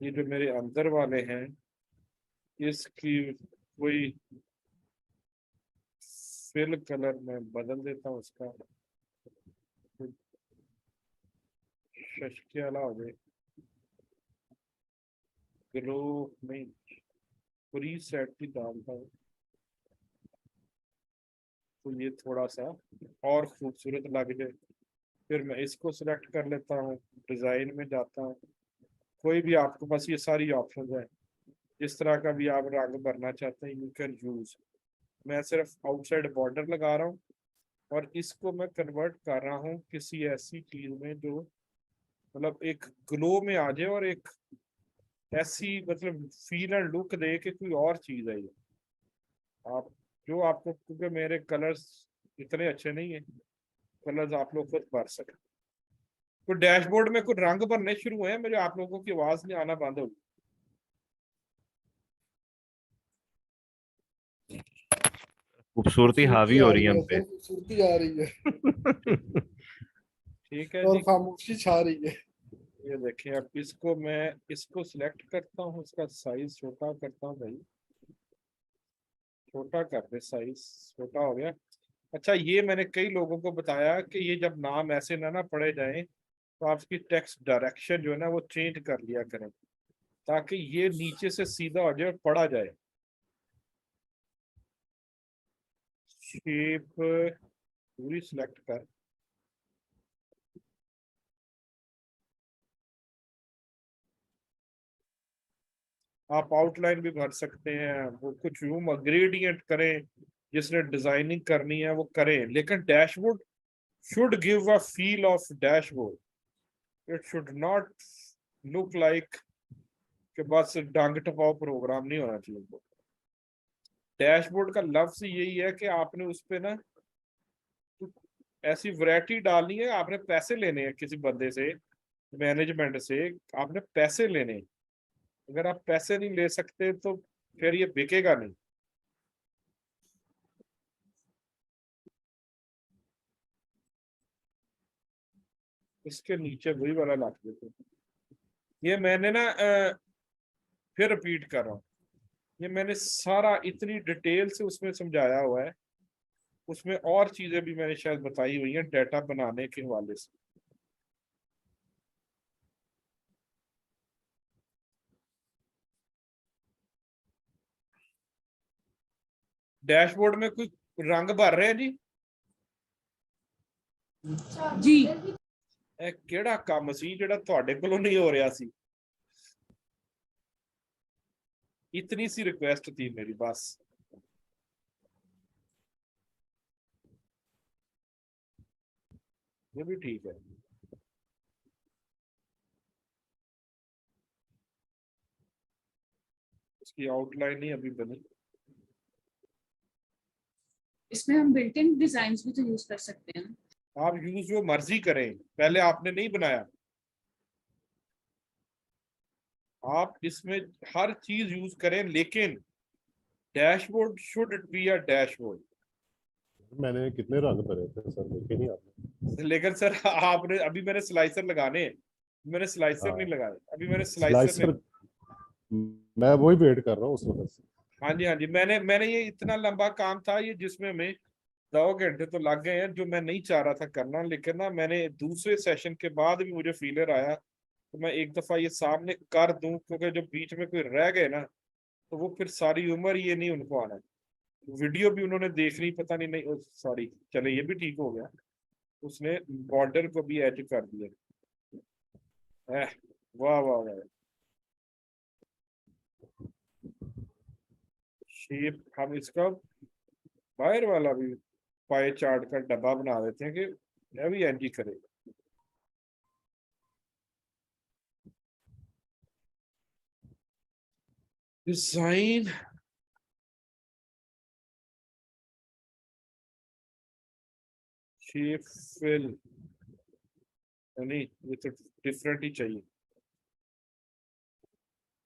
ये जो मेरे अंदर वाले हैं इसकी कोई फिल कलर में बदल देता हूँ, इसका शश वाला हो जाए, ग्लो नहीं, प्री सेट ही डालता हूँ तो ये थोड़ा सा और खूबसूरत लग जाए। फिर मैं इसको सिलेक्ट कर लेता हूँ, डिजाइन में जाता हूँ। कोई भी आपके पास ये सारी ऑप्शन है, जिस तरह का भी आप रंग भरना चाहते हैं यू कैन यूज। मैं सिर्फ आउटसाइड बॉर्डर लगा रहा हूँ और इसको मैं कन्वर्ट कर रहा हूँ किसी ऐसी चीज में जो मतलब एक ग्लो में आ जाए, और एक ऐसी मतलब फील एंड लुक दे कि कोई और चीज है ये। आप जो आपको, क्योंकि मेरे कलर्स इतने अच्छे नहीं है, कलर्स आप लोग खुद भर सके। तो डैशबोर्ड में कुछ रंग भरने शुरू हुए हैं मेरे, आप लोगों की आवाज नहीं आना बंद हो गई। खूबसूरती हावी खूबसूरती हो आ रही रही है हम है पे। सर, खूबसूरती आ रही है ठीक है और जी, खामोशी छा रही है। ये देखें। अब इसको मैं इसको सिलेक्ट करता हूँ, इसका साइज छोटा करता हूँ भाई, छोटा कर दे, साइज छोटा हो गया। अच्छा, ये मैंने कई लोगों को बताया कि ये जब नाम ऐसे ना पढ़े जाएं, तो आप इसकी टेक्स्ट डायरेक्शन जो है ना वो चेंज कर लिया करें ताकि ये नीचे से सीधा हो जाए, पढ़ा जाए। शेप पूरी सिलेक्ट कर, आप आउटलाइन भी भर सकते हैं, वो कुछ यूं ग्रेडियंट करें, जिसने डिजाइनिंग करनी है वो करें, लेकिन dashboard should give a feel of dashboard, it should not look like कि बस डांग टपाओ प्रोग्राम नहीं होना चाहिए। डैशबोर्ड का लफ्ज यही है कि आपने उस पे ना ऐसी वैरायटी डालनी है, आपने पैसे लेने हैं किसी बंदे से, मैनेजमेंट से आपने पैसे लेने हैं। अगर आप पैसे नहीं ले सकते तो फिर ये बिकेगा नहीं। इसके नीचे वही वाला ला देते, ये मैंने ना फिर रिपीट कर रहा हूँ, ये मैंने सारा इतनी डिटेल से उसमें समझाया हुआ है, उसमें और चीजें भी मैंने शायद बताई हुई हैं डाटा बनाने के हवाले से। डैशबोर्ड में कोई रंग भर रहे हैं जी? जी ਇਹ ਕਿਹੜਾ ਕੰਮ ਸੀ ਜਿਹੜਾ ਤੁਹਾਡੇ ਕੋਲੋਂ नहीं हो रहा सी? इतनी सी रिक्वेस्ट थी मेरी बस। ये भी ठीक है। इसकी आउटलाइन नहीं अभी बनी। इसमें हम बिल्ट इन डिजाइन भी तो यूज कर सकते हैं। आप यूज जो मर्जी करें, पहले आपने नहीं बनाया, आप इसमें हर चीज यूज करें, लेकिन dashboard should be a dashboard. मैंने कितने रंग भरे थे सर, देखे नहीं आपने? लेकिन सर आपने अभी मैंने स्लाइसर लगाने, मैंने स्लाइसर हाँ। नहीं लगाए, अभी मैंने स्लाइसर स्लाइसर मैं वही वेट कर रहा हूँ उस वक्त से। हाँ जी हाँ जी, मैंने ये इतना लंबा काम था ये, जिसमें हमें 2 घंटे तो लग गए हैं, जो मैं नहीं चाह रहा था करना, लेकिन ना मैंने दूसरे सेशन के बाद भी मुझे फीलर आया तो मैं एक दफा ये सामने कर दूं, क्योंकि जो बीच में कोई रह गए ना तो वो फिर सारी उम्र ये नहीं उनको आना। वीडियो भी उन्होंने देखनी, पता नहीं नहीं सॉरी, चले ये भी ठीक हो गया, उसने बॉर्डर को भी एड कर दिया। वाह वाह वाह। शेप हम इसका बाहर वाला भी पाए चार्ट का डब्बा बना देते हैं कि यह भी एंटी करेगा। डिजाइन शेप फिल, नहीं ये तो डिफरेंट ही चाहिए।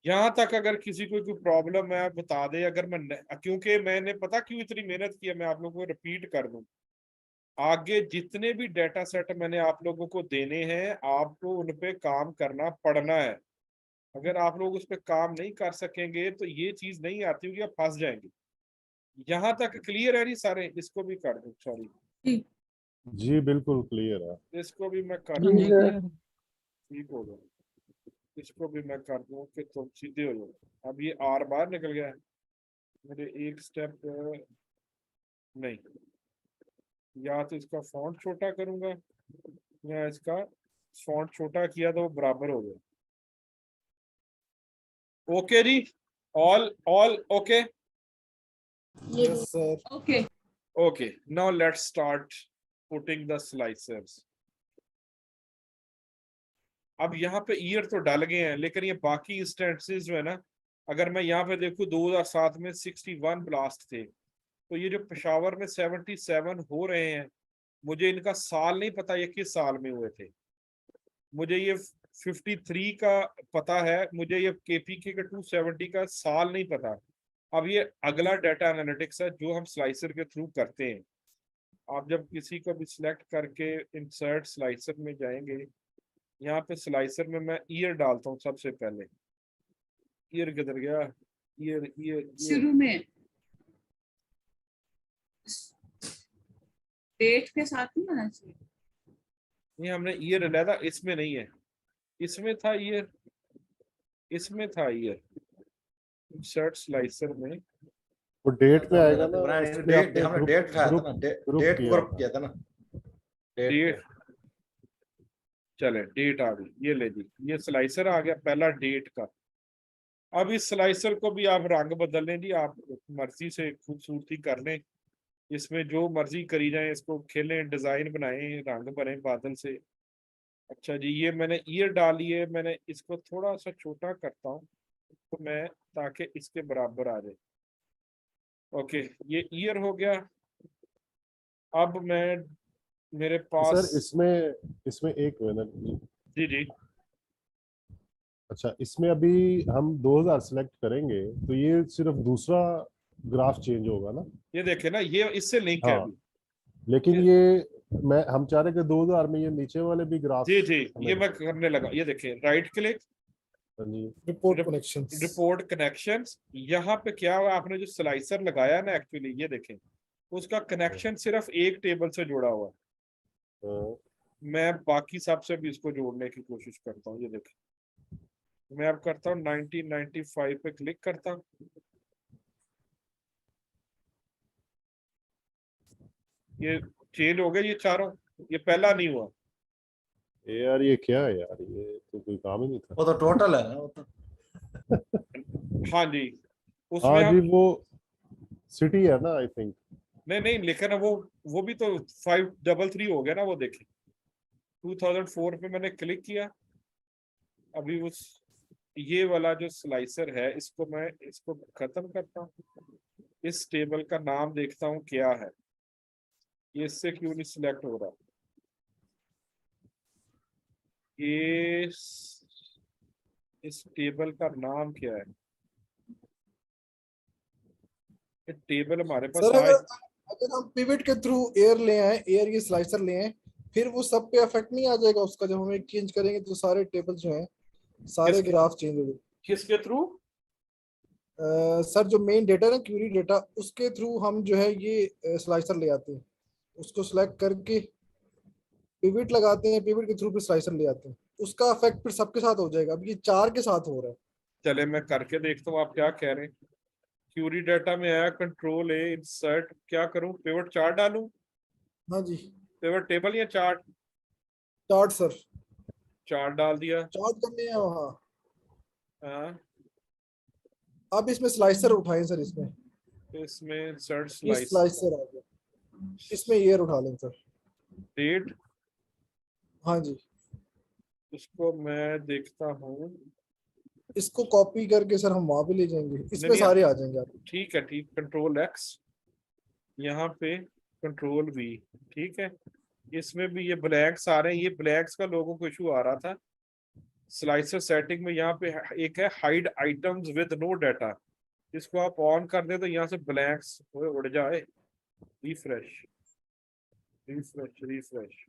यहाँ तक अगर किसी को कोई प्रॉब्लम है बता दे, अगर क्योंकि मैंने पता क्यों इतनी मेहनत की है, मैं आप लोगों को रिपीट कर दूं, आगे जितने भी डेटा सेट मैंने आप लोगों को देने हैं आपको उन पे काम करना पड़ना है। अगर आप लोग उस पर काम नहीं कर सकेंगे तो ये चीज नहीं आती होगी, आप फंस जाएंगे। यहाँ तक क्लियर है नहीं सारे? इसको भी कर दूं, सॉरी जी बिल्कुल क्लियर है। इसको भी मैं कर दूं, ठीक हो गया। इसको भी मैं कर दूं कि तुम सीधे हो जाओ। अब ये आर बाहर निकल गया है, मेरे एक स्टेप नहीं, या तो इसका फॉन्ट छोटा करूंगा या इसका फॉन्ट छोटा किया तो वो बराबर हो गया। ओके जी, all okay? Yes, sir. Okay Okay, now let's start putting the slicers. अब यहाँ पे ईयर तो डाल गए हैं, लेकिन ये बाकी इंस्टेंसेस जो है ना, अगर मैं यहाँ पे देखूँ 2007 में 61 ब्लास्ट थे, तो ये जो पेशावर में 77 हो रहे हैं, मुझे इनका साल नहीं पता ये किस साल में हुए थे। मुझे ये 53 का पता है, मुझे ये केपीके का 270 का साल नहीं पता। अब ये अगला डाटा एनालिटिक्स है जो हम स्लाइसर के थ्रू करते हैं। आप जब किसी को भी सिलेक्ट करके इंसर्ट स्लाइसर में जाएंगे, यहाँ पे स्लाइसर में मैं ईयर डालता हूँ सबसे पहले। ईयर किधर गया? ईयर ईयर शुरू में डेट के साथ नहीं आना चाहिए। ये हमने ईयर अलहदा इसमें नहीं है, इसमें था ईयर, इसमें था ईयर इंसर्ट स्लाइसर में। वो डेट में आएगा ना, इमरान, उसमें डेट आपने हमने ग्रुप डेट उठाया था ग्रुप ना, ग्रुप डेट किया ग्रुप था। किया था ना, डेट डेट, चले डेट आ गई, ये ले जी, ये स्लाइसर आ गया पहला डेट का। अब इस स्लाइसर को भी आप रंग बदल लें जी, आप मर्जी से खूबसूरती कर लें, इसमें जो मर्जी करी जाए, इसको खेलें, डिजाइन बनाएं, रंग बने बादल से। अच्छा जी, ये मैंने ईयर डाली है, मैंने इसको थोड़ा सा छोटा करता हूँ तो मैं, ताकि इसके बराबर आ जाए। ओके, ये ईयर हो गया। अब मैं, मेरे पास, सर इसमें इसमें एक मिनट। जी जी, अच्छा, इसमें अभी हम 2000 सेलेक्ट करेंगे तो ये सिर्फ दूसरा ग्राफ चेंज होगा ना? ये देखे ना, ये इससे लिंक है हाँ, अभी। लेकिन ये हम चाह रहे हैं कि 2000 में ये नीचे वाले भी ग्राफ जी जी, हमें ये मैं करने लगा, ये देखिए, राइट क्लिक, जी। Report connections. Report connections. यहाँ पे क्या हुआ, आपने जो स्लाइसर लगाया ना, एक्चुअली ये देखें, उसका कनेक्शन सिर्फ एक टेबल से जुड़ा हुआ है। मैं बाकी सब से भी इसको जोड़ने की कोशिश करता हूँ, ये देखें, मैं अब करता हूँ 1995 पे क्लिक करता हूँ, ये चेंज हो गया, ये चारों, ये पहला नहीं हुआ। यार ये क्या है यार, ये तो कोई काम ही नहीं था। वो तो टोटल है ना, वो तो हाँ जी, उसमें हाँ जी, हम, वो सिटी है ना आई थिंक। नहीं नहीं, लेकिन वो भी तो 533 हो गया ना, वो देखें 2004 पे मैंने क्लिक किया। अभी उस, ये वाला जो स्लाइसर है, इसको मैं, इसको खत्म करता हूँ, इस टेबल का नाम देखता हूँ क्या है, ये इससे क्यों नहीं सिलेक्ट हो रहा। ये इस टेबल का नाम क्या है, ये टेबल हमारे पास सर आए, अगर हम पिवट के थ्रू एयर ले आए, एयर ये स्लाइसर ले आए, फिर वो सब पे इफेक्ट नहीं आ जाएगा उसका? जब हम एक चेंज करेंगे तो सारे टेबल जो हैं, सारे किसके ग्राफ चेंज हो जाएंगे। किसके थ्रू? सर जो मेन डेटा ना, क्यूरी डेटा, उसके थ्रू हम जो है ये स्लाइसर ले आते हैं, उसको सिलेक्ट करके पिवट लगाते हैं, पिवट के थ्रू फिर स्लाइसर ले आते हैं, उसका इफेक्ट फिर सबके साथ हो जाएगा। अब ये 4 के साथ हो रहा है। चले मैं करके देखता हूँ आप क्या कह रहे हैं। क्यूरी डाटा में आया, कंट्रोल ए, इंसर्ट, क्या करूं, पिवट चार्ट डालूं, हाँ जी, पिवट टेबल या चार्ट? चार्ट सर, चार्ट डाल दिया। चार्ट करने हैं वहाँ। हाँ, अब इसमें स्लाइसर उठाएं सर, इसमें इसमें इंसर्ट ये स्लाइस, स्लाइसर आ गया, इसमें एयर उठा लें सर। डेट, हाँ जी, इसको मैं देखता हूँ। इसको कॉपी करके सर हम वहां पे ले जाएंगे, इसमें नहीं, सारे आ जाएंगे आप। ठीक है, ठीक, कंट्रोल एक्स, यहाँ पे कंट्रोल वी, ठीक है, इसमें भी ये ब्लैंक्स आ रहे हैं, ये ब्लैंक्स का लोगों को इशू आ रहा था स्लाइसर सेटिंग में। यहाँ पे एक है hide items with no data, इसको आप ऑन कर दे तो यहाँ से ब्लैंक्स उड़ जाए। रिफ्रेश, रिफ्रेश, रिफ्रेश,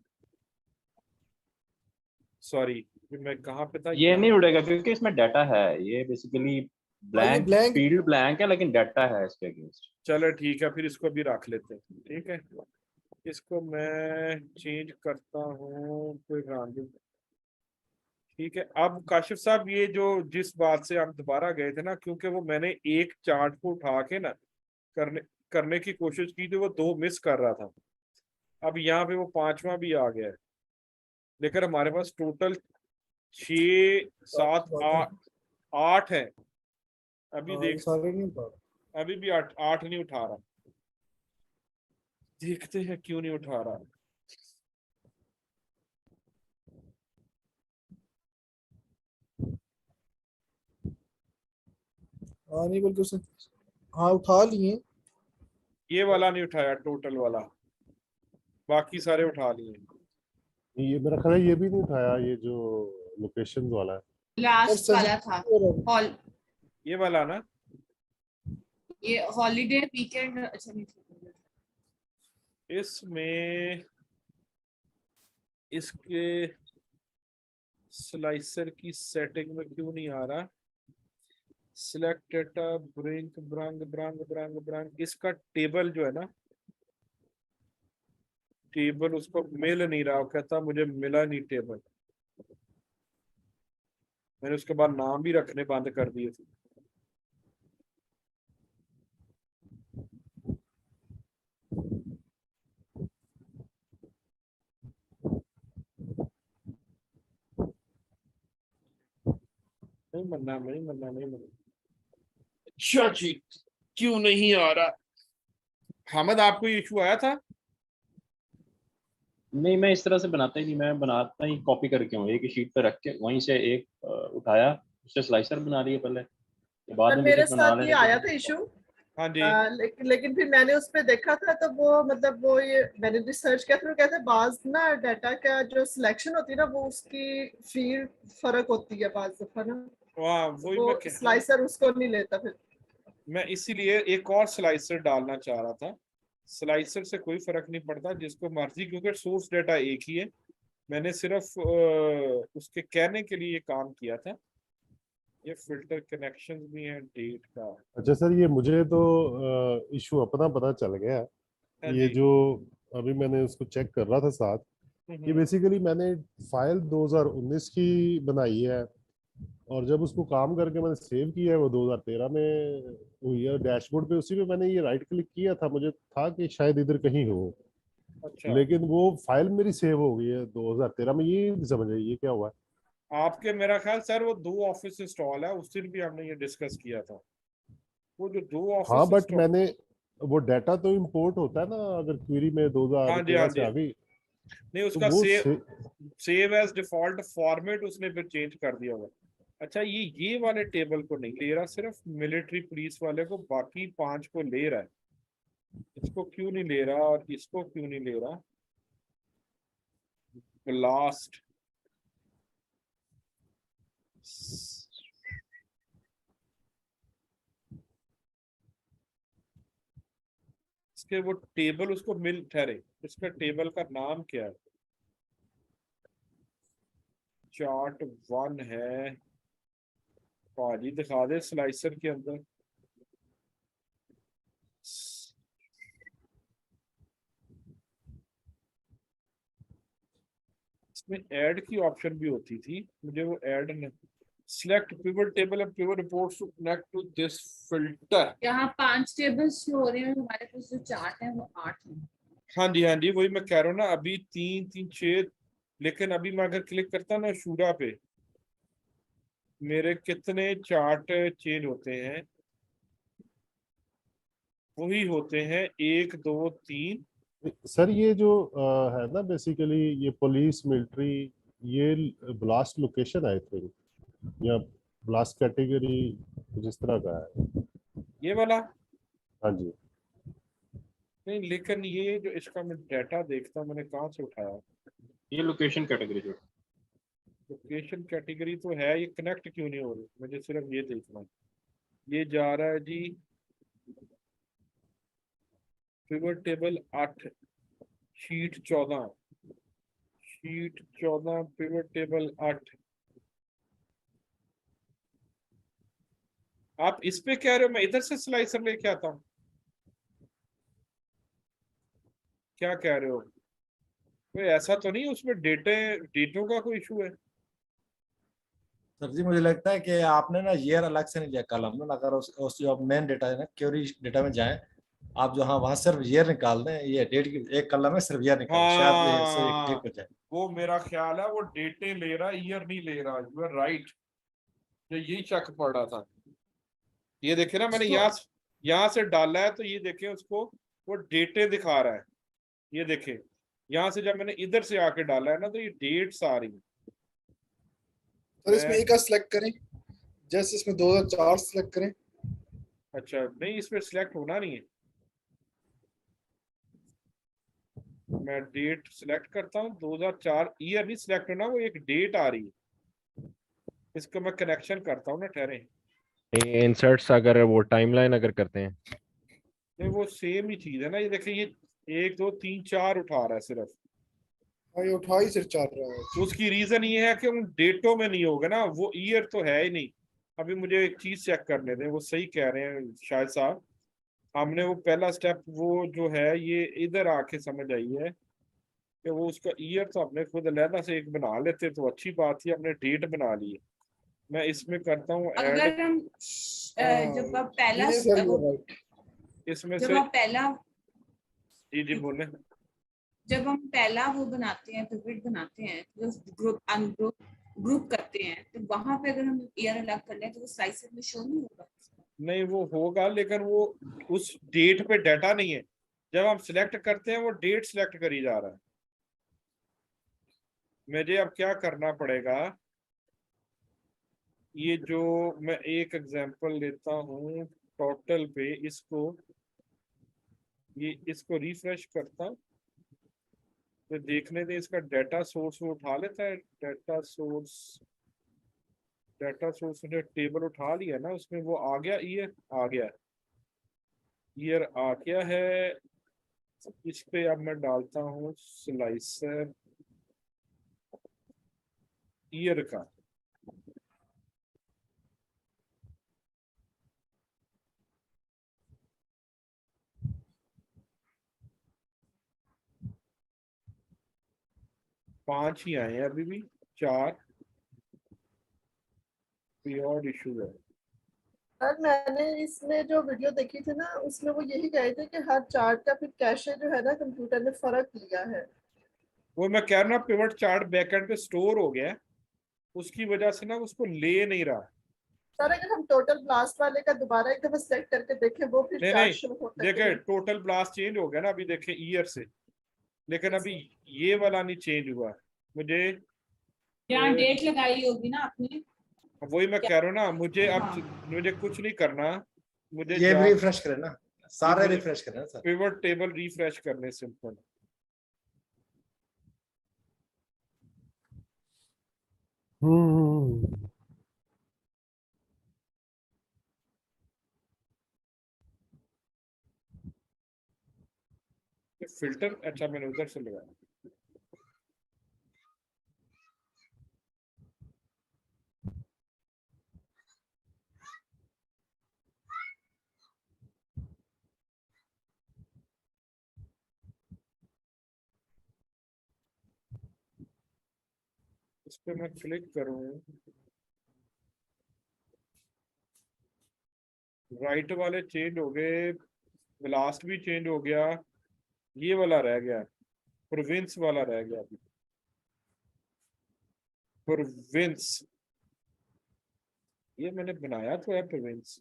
सॉरी, मैं कहाँ पे था, ये नहीं उड़ेगा क्योंकि इसमें डाटा है, ये basically blank blank field blank है लेकिन डाटा है इसके अगेंस्ट। चलो ठीक है, फिर इसको भी रख लेते हैं, ठीक है, इसको मैं चेंज करता हूँ कोई रंग, ठीक है। अब काशिफ साहब, ये जो जिस बात से हम दोबारा गए थे ना, क्योंकि वो मैंने एक चार्ट को उठा के ना करने करने की कोशिश की थी, वो 2 मिस कर रहा था। अब यहाँ पे वो 5वां भी आ गया है, लेकिन हमारे पास टोटल 6 7 8 8 है। अभी देख, सारे नहीं उठा। अभी भी 8 नहीं उठा रहा, देखते हैं क्यों नहीं उठा रहा। हाँ नहीं, बल्कि उसने, हाँ उठा लिए। ये वाला नहीं उठाया, टोटल वाला, बाकी सारे उठा लिए। ये मेरा ख्याल है ये भी नहीं उठाया, ये जो लोकेशन वाला है। लास्ट वाला था, हॉल, ये वाला ना, ये हॉलीडे वीकेंड, अच्छा नहीं था। इसमें इसके स्लाइसर की सेटिंग में क्यों नहीं आ रहा? सिलेक्ट डेटा, ब्रिंक, ब्रंग, ब्रंग, ब्रंग, ब्रंग, इसका टेबल जो है ना, टेबल उसको मिल नहीं रहा, वो कहता मुझे मिला नहीं टेबल। मैंने उसके बाद नाम भी रखने बंद कर दिए थे। नहीं मरना, नहीं मरना, नहीं मरना। अच्छा जी, क्यों नहीं आ रहा? हामिद, आपको ये इशू आया था? नहीं, मैं इस तरह से बनाता ही नहीं, मैं बनाता ही कॉपी करके हूँ, एक ही शीट पे रख के वहीं से एक उठाया, उससे स्लाइसर बना लिए पहले, बाद पर में मेरे भी बना साथ ले ये रहे आया थे। था इशू। हाँ जी। लेकिन फिर मैंने उस पर देखा था, तो वो मतलब वो ये मैंने रिसर्च किया था, कहते हैं बाज ना डाटा का जो सिलेक्शन होती है ना, वो उसकी फील्ड फर्क होती है बाज दफा ना, वाह, वही मैं वो कह रहा हूँ। स्लाइसर उसको नहीं लेता फिर। मैं इसीलिए एक और स्लाइसर डालना चाह रहा था। स्लाइसर से कोई फर्क नहीं पड़ता, जिसको मर्जी, क्योंकि सोर्स डेटा एक ही है। मैंने सिर्फ उसके कहने के लिए ये काम किया था। ये फिल्टर कनेक्शंस भी हैं डेट का। अच्छा सर, ये मुझे तो इशू अपना पता चल गया। हाँ ये जी। जो अभी मैंने उसको चेक कर रहा था साथ, ये बेसिकली मैंने फाइल 2019 की बनाई है, और जब उसको काम करके मैंने सेव किया है वो 2013 में हुई है डैशबोर्ड पे। उसी पे मैंने ये राइट क्लिक किया था, मुझे था कि शायद इधर कहीं हो, अच्छा, लेकिन वो फाइल मेरी सेव हो गई है 2013 में। ये नहीं समझ आई ये क्या हुआ है। आपके मेरा ख्याल सर वो 2 ऑफिस इंस्टॉल है, उस दिन भी हमने ये डिस्कस किया था। वो जो 2 हाँ ऑफिस बट इंस्टॉल। मैंने वो डाटा तो इंपोर्ट होता है ना, अगर क्वेरी में हाँ जी, हाँ 2013 से जी। आ गई नहीं, तो उसका वो सेव एज डिफॉल्ट फॉर्मेट उसने फिर चेंज कर दिया होगा। अच्छा, ये वाले टेबल को नहीं ले रहा, सिर्फ मिलिट्री पुलिस वाले को, बाकी 5 को ले रहा है। इसको क्यों नहीं ले रहा और इसको क्यों नहीं ले रहा? लास्ट इसके वो टेबल उसको मिल ठहरे, इसका टेबल का नाम क्या है? चार्ट 1 है। भाजी दिखा दे स्लाइसर के अंदर। इसमें ऐड की ऑप्शन भी होती थी, मुझे वो ऐड नहीं। Select pivot table and pivot reports to connect to this filter. यहाँ 5 टेबल्स शो हो रहे हैं, हमारे पास जो चार्ट है वो 8 है। हाँ जी, हाँ जी, वही मैं कह रहा हूँ ना, अभी 3 3 6। लेकिन अभी मैं अगर क्लिक करता ना शूरा पे, मेरे कितने चार्ट चेंज होते हैं? वही होते हैं 1 2 3। सर ये जो है ना बेसिकली ये पुलिस मिलिट्री, ये ब्लास्ट लोकेशन आई थिंक, या ब्लास्ट कैटेगरी जिस तरह का है। ये वाला हाँ जी। नहीं, लेकिन ये जो इसका मैं डाटा देखता हूँ, मैंने कहाँ से उठाया? ये लोकेशन कैटेगरी जो लोकेशन कैटेगरी तो है, ये कनेक्ट क्यों नहीं हो रही? मुझे सिर्फ ये देखना है। ये जा रहा है जी pivot table 8, sheet 14, sheet 14 pivot table 8। आप इस पे कह रहे हो मैं इधर से स्लाइसर लेके आता हूँ? क्या कह रहे हो? कोई ऐसा तो नहीं उसमें डेटों का कोई इशू है? सर जी मुझे लगता है कि आपने ना ईयर अलग से नहीं लिया कलम ना, अगर उस जो मेन डेटा है ना क्वेरी डेटा में जाएं आप, जो हाँ वहाँ सिर्फ ईयर निकाल दें, ये डेट की एक कलम में सिर्फ ईयर निकाल, शायद ये से ठीक हाँ, हो जाए। वो मेरा ख्याल है वो डेटे ले रहा, ईयर नहीं ले रहा। यू आर राइट, यही शक पड़ रहा था। ये देखे ना, मैंने इसको यहाँ से डाला है, तो ये देखे उसको वो डेटे दिखा रहा है। ये देखे, यहाँ से जब मैंने इधर से आके डाला है ना, तो ये डेट्स आ रही है। सर इसमें एक सेलेक्ट करें, जैसे इसमें 2004 सेलेक्ट करें। अच्छा, नहीं, इसमें सिलेक्ट होना नहीं है। मैं डेट सिलेक्ट करता हूँ, 2004 ईयर नहीं सिलेक्ट होना, वो एक डेट आ रही है। इसको मैं कनेक्शन करता हूँ ना, ठहरे। इंसर्ट्स अगर वो टाइमलाइन अगर करते हैं, नहीं, वो सेम ही चीज है ना। ये देखिए, ये 1 2 3 4 उठा रहा है सिर्फ। हाँ ये 28 से चल रहा है। उसकी रीजन ये है कि उन डेटों में नहीं होगा ना, वो ईयर तो है ही नहीं। अभी मुझे एक चीज चेक करने दें, वो सही कह रहे हैं शायद साहब। हमने वो पहला स्टेप वो जो है ये इधर आके समझ आई है कि वो उसका ईयर तो हमने खुद अलहदा से एक बना लेते तो अच्छी बात थी, हमने डेट बना ली है। मैं इसमें करता हूँ ऐड, अगर हम जब आप पहला ये सर वो- राइट। इसमें जब से आप पहला जी जी बोले। जब हम पहला वो बनाते हैं, पिवट बनाते हैं, जो ग्रुप अनग्रुप ग्रुप करते हैं, तो वहां पे अगर हम ईयर अलग कर लें तो वो स्लाइसर में शो नहीं होगा। नहीं वो होगा, लेकिन वो उस डेट पे डाटा नहीं है। जब हम सिलेक्ट करते हैं वो डेट सिलेक्ट करी जा रहा है। मुझे अब क्या करना पड़ेगा, ये जो मैं एक एग्जांपल लेता हूँ टोटल पे, इसको रिफ्रेश करता हूँ तो देखने दें इसका डाटा सोर्स वो उठा लेता है। डाटा सोर्स ने टेबल उठा लिया ना, उसमें वो आ गया, ईयर आ गया, ईयर आ गया है। इस पे अब मैं डालता हूँ स्लाइसर ईयर का। पांच ही आए हैं अभी भी, 4 कोई और इशू है। सर मैंने इसमें जो वीडियो देखी थी ना, उसमें वो यही कहे थे कि हर चार्ट का फिर कैशे जो है ना कंप्यूटर ने फर्क लिया है। वो मैं कह रहा हूँ पिवट चार्ट बैकएंड पे स्टोर हो गया है, उसकी वजह से ना उसको ले नहीं रहा। सर अगर हम टोटल ब्लास्ट वाले का दोबारा एक दफा सेलेक्ट करके देखें, वो फिर नहीं चार्ट नहीं, शो होता देखे है। टोटल ब्लास्ट चेंज हो गया ना अभी, देखे ईयर से, लेकिन अभी ये वाला नहीं चेंज हुआ। मुझे यहाँ डेट लगाई होगी ना आपने। वही मैं कह रहा हूँ ना, मुझे अब हाँ। मुझे कुछ नहीं करना, मुझे ये भी रिफ्रेश करें ना, सारे मुझे रिफ्रेश करें ना सर। पिवट टेबल रिफ्रेश करने सिंपल। फिल्टर अच्छा मैंने उधर से लगाया। इस पे मैं क्लिक करूं, राइट वाले चेंज हो गए, लास्ट भी चेंज हो गया, ये वाला रह गया, प्रोविंस वाला रह गया अभी। प्रोविंस ये मैंने बनाया तो है प्रोविंस,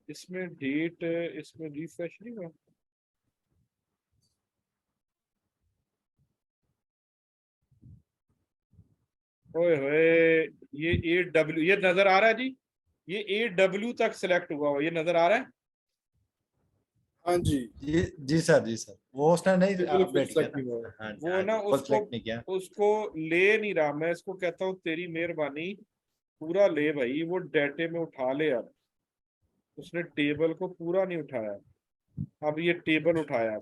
इसमें डेट, इसमें रिफ्रेश नहीं हुआ। ओए होए, ये AW ये नजर आ रहा है जी, ये AW तक सिलेक्ट हुआ हो, ये नजर आ रहा है। हाँ जी, जी सर, जी सर, वो उसने नहीं बिल्कुल अपडेट किया select नहीं हुआ। ना। हाँ जी, वो हाँ ना जी, फुल सेलेक्ट नहीं किया। उसको ले नहीं रहा। मैं इसको कहता हूँ तेरी मेहरबानी पूरा ले भाई, वो डाटे में उठा ले अब। उसने टेबल को पूरा नहीं उठाया, अब ये टेबल उठाया।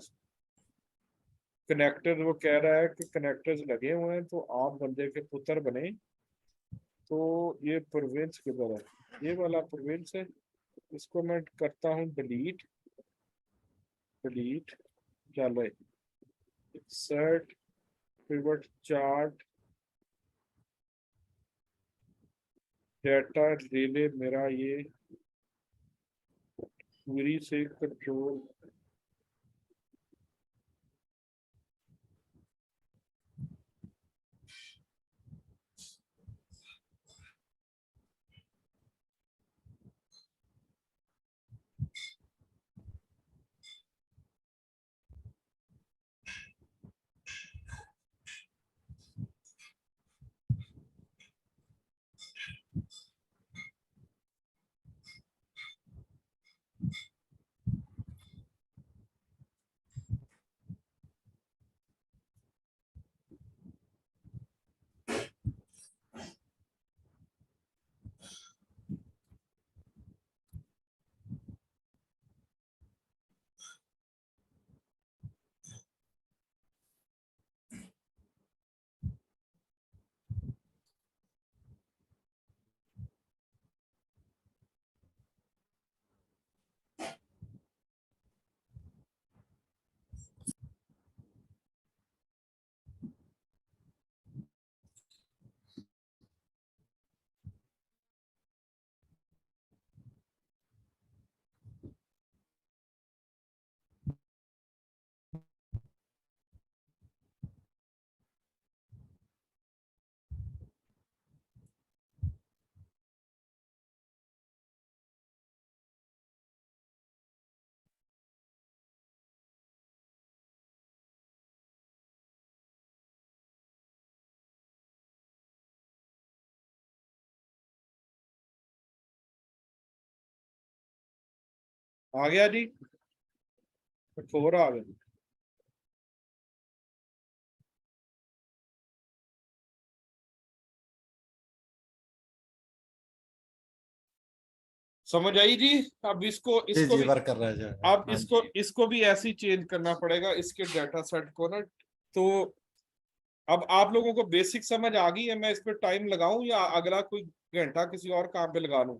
कनेक्टर वो कह रहा है कि कनेक्टर्स लगे हुए हैं, तो आप बंदे के पुत्र बने। तो ये प्रोविंस किधर है, ये वाला प्रोविंस है, इसको मैं करता हूँ डिलीट। डिलीट चलो, insert pivot chart data relay, मेरा ये क्वेरी से कंट्रोल। आ गया जी, कठोर आ गया। समझ आई जी। अब इसको जी इसको जी भी वर्क कर रहा है जो है। अब हाँ इसको जी। इसको भी ऐसे ही चेंज करना पड़ेगा इसके डाटा सेट को ना। तो अब आप लोगों को बेसिक समझ आ गई है, मैं इस पे टाइम लगाऊं या अगला कोई घंटा किसी और काम पे लगा लूं?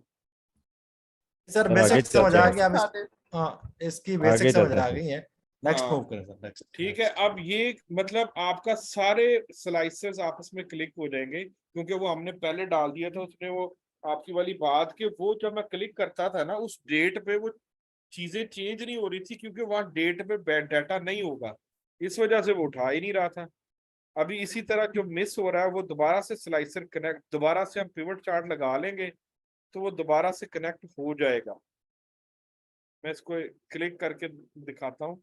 सर सर, आगे बेसिक समझ चलते आ हैं। गया, अब सिखा दे। हाँ इसकी आगे बेसिक समझ चलते आ हैं। गई है। नेक्स्ट मूव हाँ करें सर, नेक्स्ट। ठीक है। अब ये मतलब आपका सारे स्लाइसेस आपस में क्लिक हो जाएंगे, क्योंकि वो हमने पहले डाल दिया था उसने वो आपकी वाली बात के वो जब मैं क्लिक करता था ना उस डेट पे वो चीजें चेंज नहीं हो रही थी, क्योंकि वहां डेट पे डाटा नहीं होगा, इस वजह से वो उठा ही नहीं रहा था। अभी इसी तरह जो मिस हो रहा है वो दोबारा से स्लाइसर कनेक्ट, दोबारा से हम पिवट चार्ट लगा लेंगे तो वो दोबारा से कनेक्ट हो जाएगा। मैं इसको क्लिक करके दिखाता हूँ।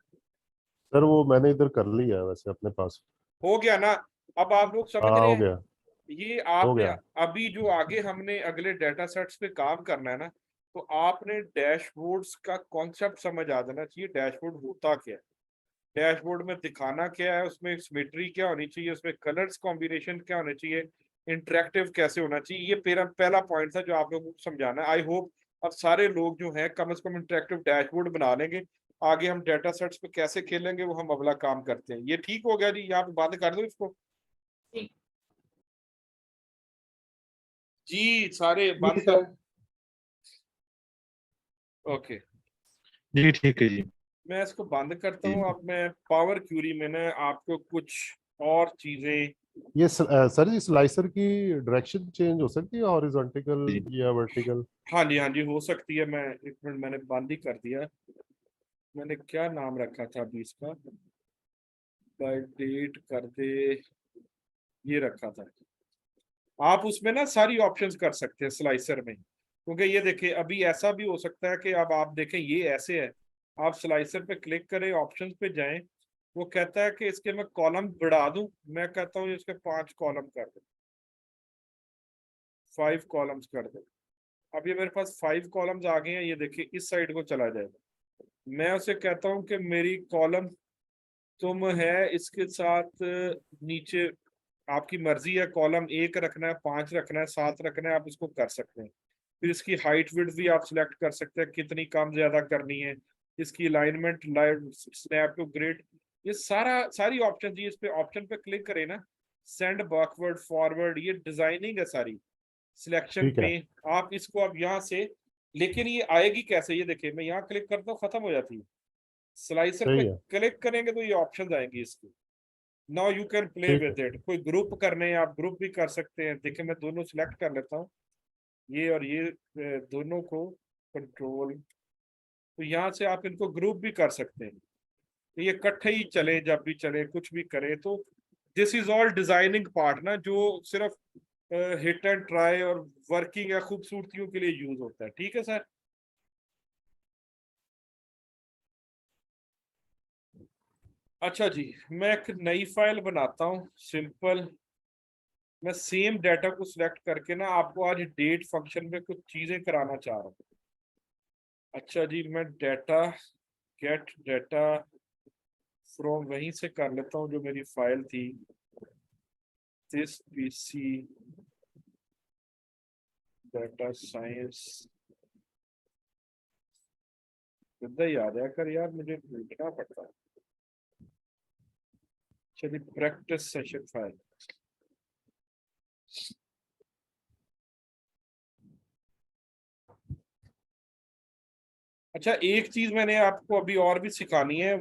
सर वो मैंने इधर कर लिया है वैसे अपने पास। हो गया ना? अब आप लोग समझ हाँ रहे हो हैं। गया। ये हो आपने गया। अभी जो आगे हमने अगले डाटा सेट्स पे काम करना है ना, तो आपने डैशबोर्ड्स का कॉन्सेप्ट समझ आ जाना चाहिए। डैशबोर्ड होता क्या है, डैशबोर्ड में दिखाना क्या है, उसमें सिमेट्री क्या होनी चाहिए, उसमें कलर्स कॉम्बिनेशन क्या होने चाहिए, इंटरेक्टिव कैसे होना चाहिए। ये पहला पॉइंट था जो आप लोगों को समझाना है। आई होप अब सारे लोग जो हैं कम से कम इंटरेक्टिव डैशबोर्ड बना लेंगे। आगे हम डाटा सेट्स पे कैसे खेलेंगे वो हम अगला काम करते हैं। ये ठीक हो गया जी, यहाँ पे बंद कर दो इसको। जी सारे बंद कर। ओके जी ठीक है जी। मैं इसको बंद करता जी हूँ। अब मैं पावर क्यूरी में ना आपको कुछ और चीजें। ये सर जी स्लाइसर की डायरेक्शन चेंज हो सकती है हॉरिजॉन्टल जी या वर्टिकल? हाँ जी हो सकती है। मैं एक मिनट, मैंने बंद ही कर दिया। मैंने क्या नाम रखा था अभी इसका, डेट कर दे, ये रखा था। आप उसमें ना सारी ऑप्शंस कर सकते हैं स्लाइसर में, क्योंकि ये देखिए अभी ऐसा भी हो सकता है कि अब आप देखें ये ऐसे है। आप स्लाइसर पे क्लिक करें, ऑप्शंस पे जाएं, वो कहता है कि इसके मैं कॉलम बढ़ा दूं। मैं कहता हूँ इसके 5 कॉलम कर दे, 5 कॉलम्स कर दे। अब ये मेरे पास 5 कॉलम्स आ गए हैं। ये देखिए इस साइड को चला जाएगा। मैं उसे कहता हूँ कि मेरी कॉलम तुम है इसके साथ नीचे आपकी मर्जी है, कॉलम 1 रखना है, 5 रखना है, 7 रखना है, आप इसको कर सकते हैं। फिर इसकी हाइट विड्थ भी आप सिलेक्ट कर सकते हैं कितनी कम ज्यादा करनी है। इसकी अलाइनमेंट, स्नैप टू ग्रिड, ये सारी ऑप्शन जी। इस पे ऑप्शन पे क्लिक करें ना, सेंड बैकवर्ड फॉरवर्ड, ये डिजाइनिंग है सारी सिलेक्शन ठीक है। पे। आप इसको अब यहाँ से, लेकिन ये आएगी कैसे, ये देखिए मैं यहाँ क्लिक करता हूँ खत्म हो जाती है। स्लाइसर पे सही है। क्लिक करेंगे तो ये ऑप्शन आएंगी इसकी। नाउ यू कैन प्ले ठीक विद है। इट। कोई ग्रुप करने हैं आप ग्रुप भी कर सकते हैं। देखिए मैं दोनों सिलेक्ट कर लेता हूँ, ये और ये दोनों को कंट्रोल, तो यहाँ से आप इनको ग्रुप भी कर सकते हैं। तो ये इकट्ठे ही चले, जब भी चले कुछ भी करे। तो this is all designing part ना, जो सिर्फ हिट एंड ट्राई और वर्किंग या खूबसूरतियों के लिए यूज होता है। ठीक है सर। अच्छा जी, मैं एक नई फाइल बनाता हूँ सिंपल। मैं सेम डाटा को सिलेक्ट करके ना आपको आज डेट फंक्शन में कुछ चीजें कराना चाह रहा हूँ। अच्छा जी, मैं डाटा गेट डाटा फ्रॉम वहीं से कर लेता हूँ जो मेरी फाइल थी, दिस पीसी डाटा साइंस। सीधा ही आ जाया कर यार, मुझे लिखना पड़ता है। चलिए प्रैक्टिस सेशन फाइल। अच्छा एक चीज मैंने आपको अभी और भी सिखानी है।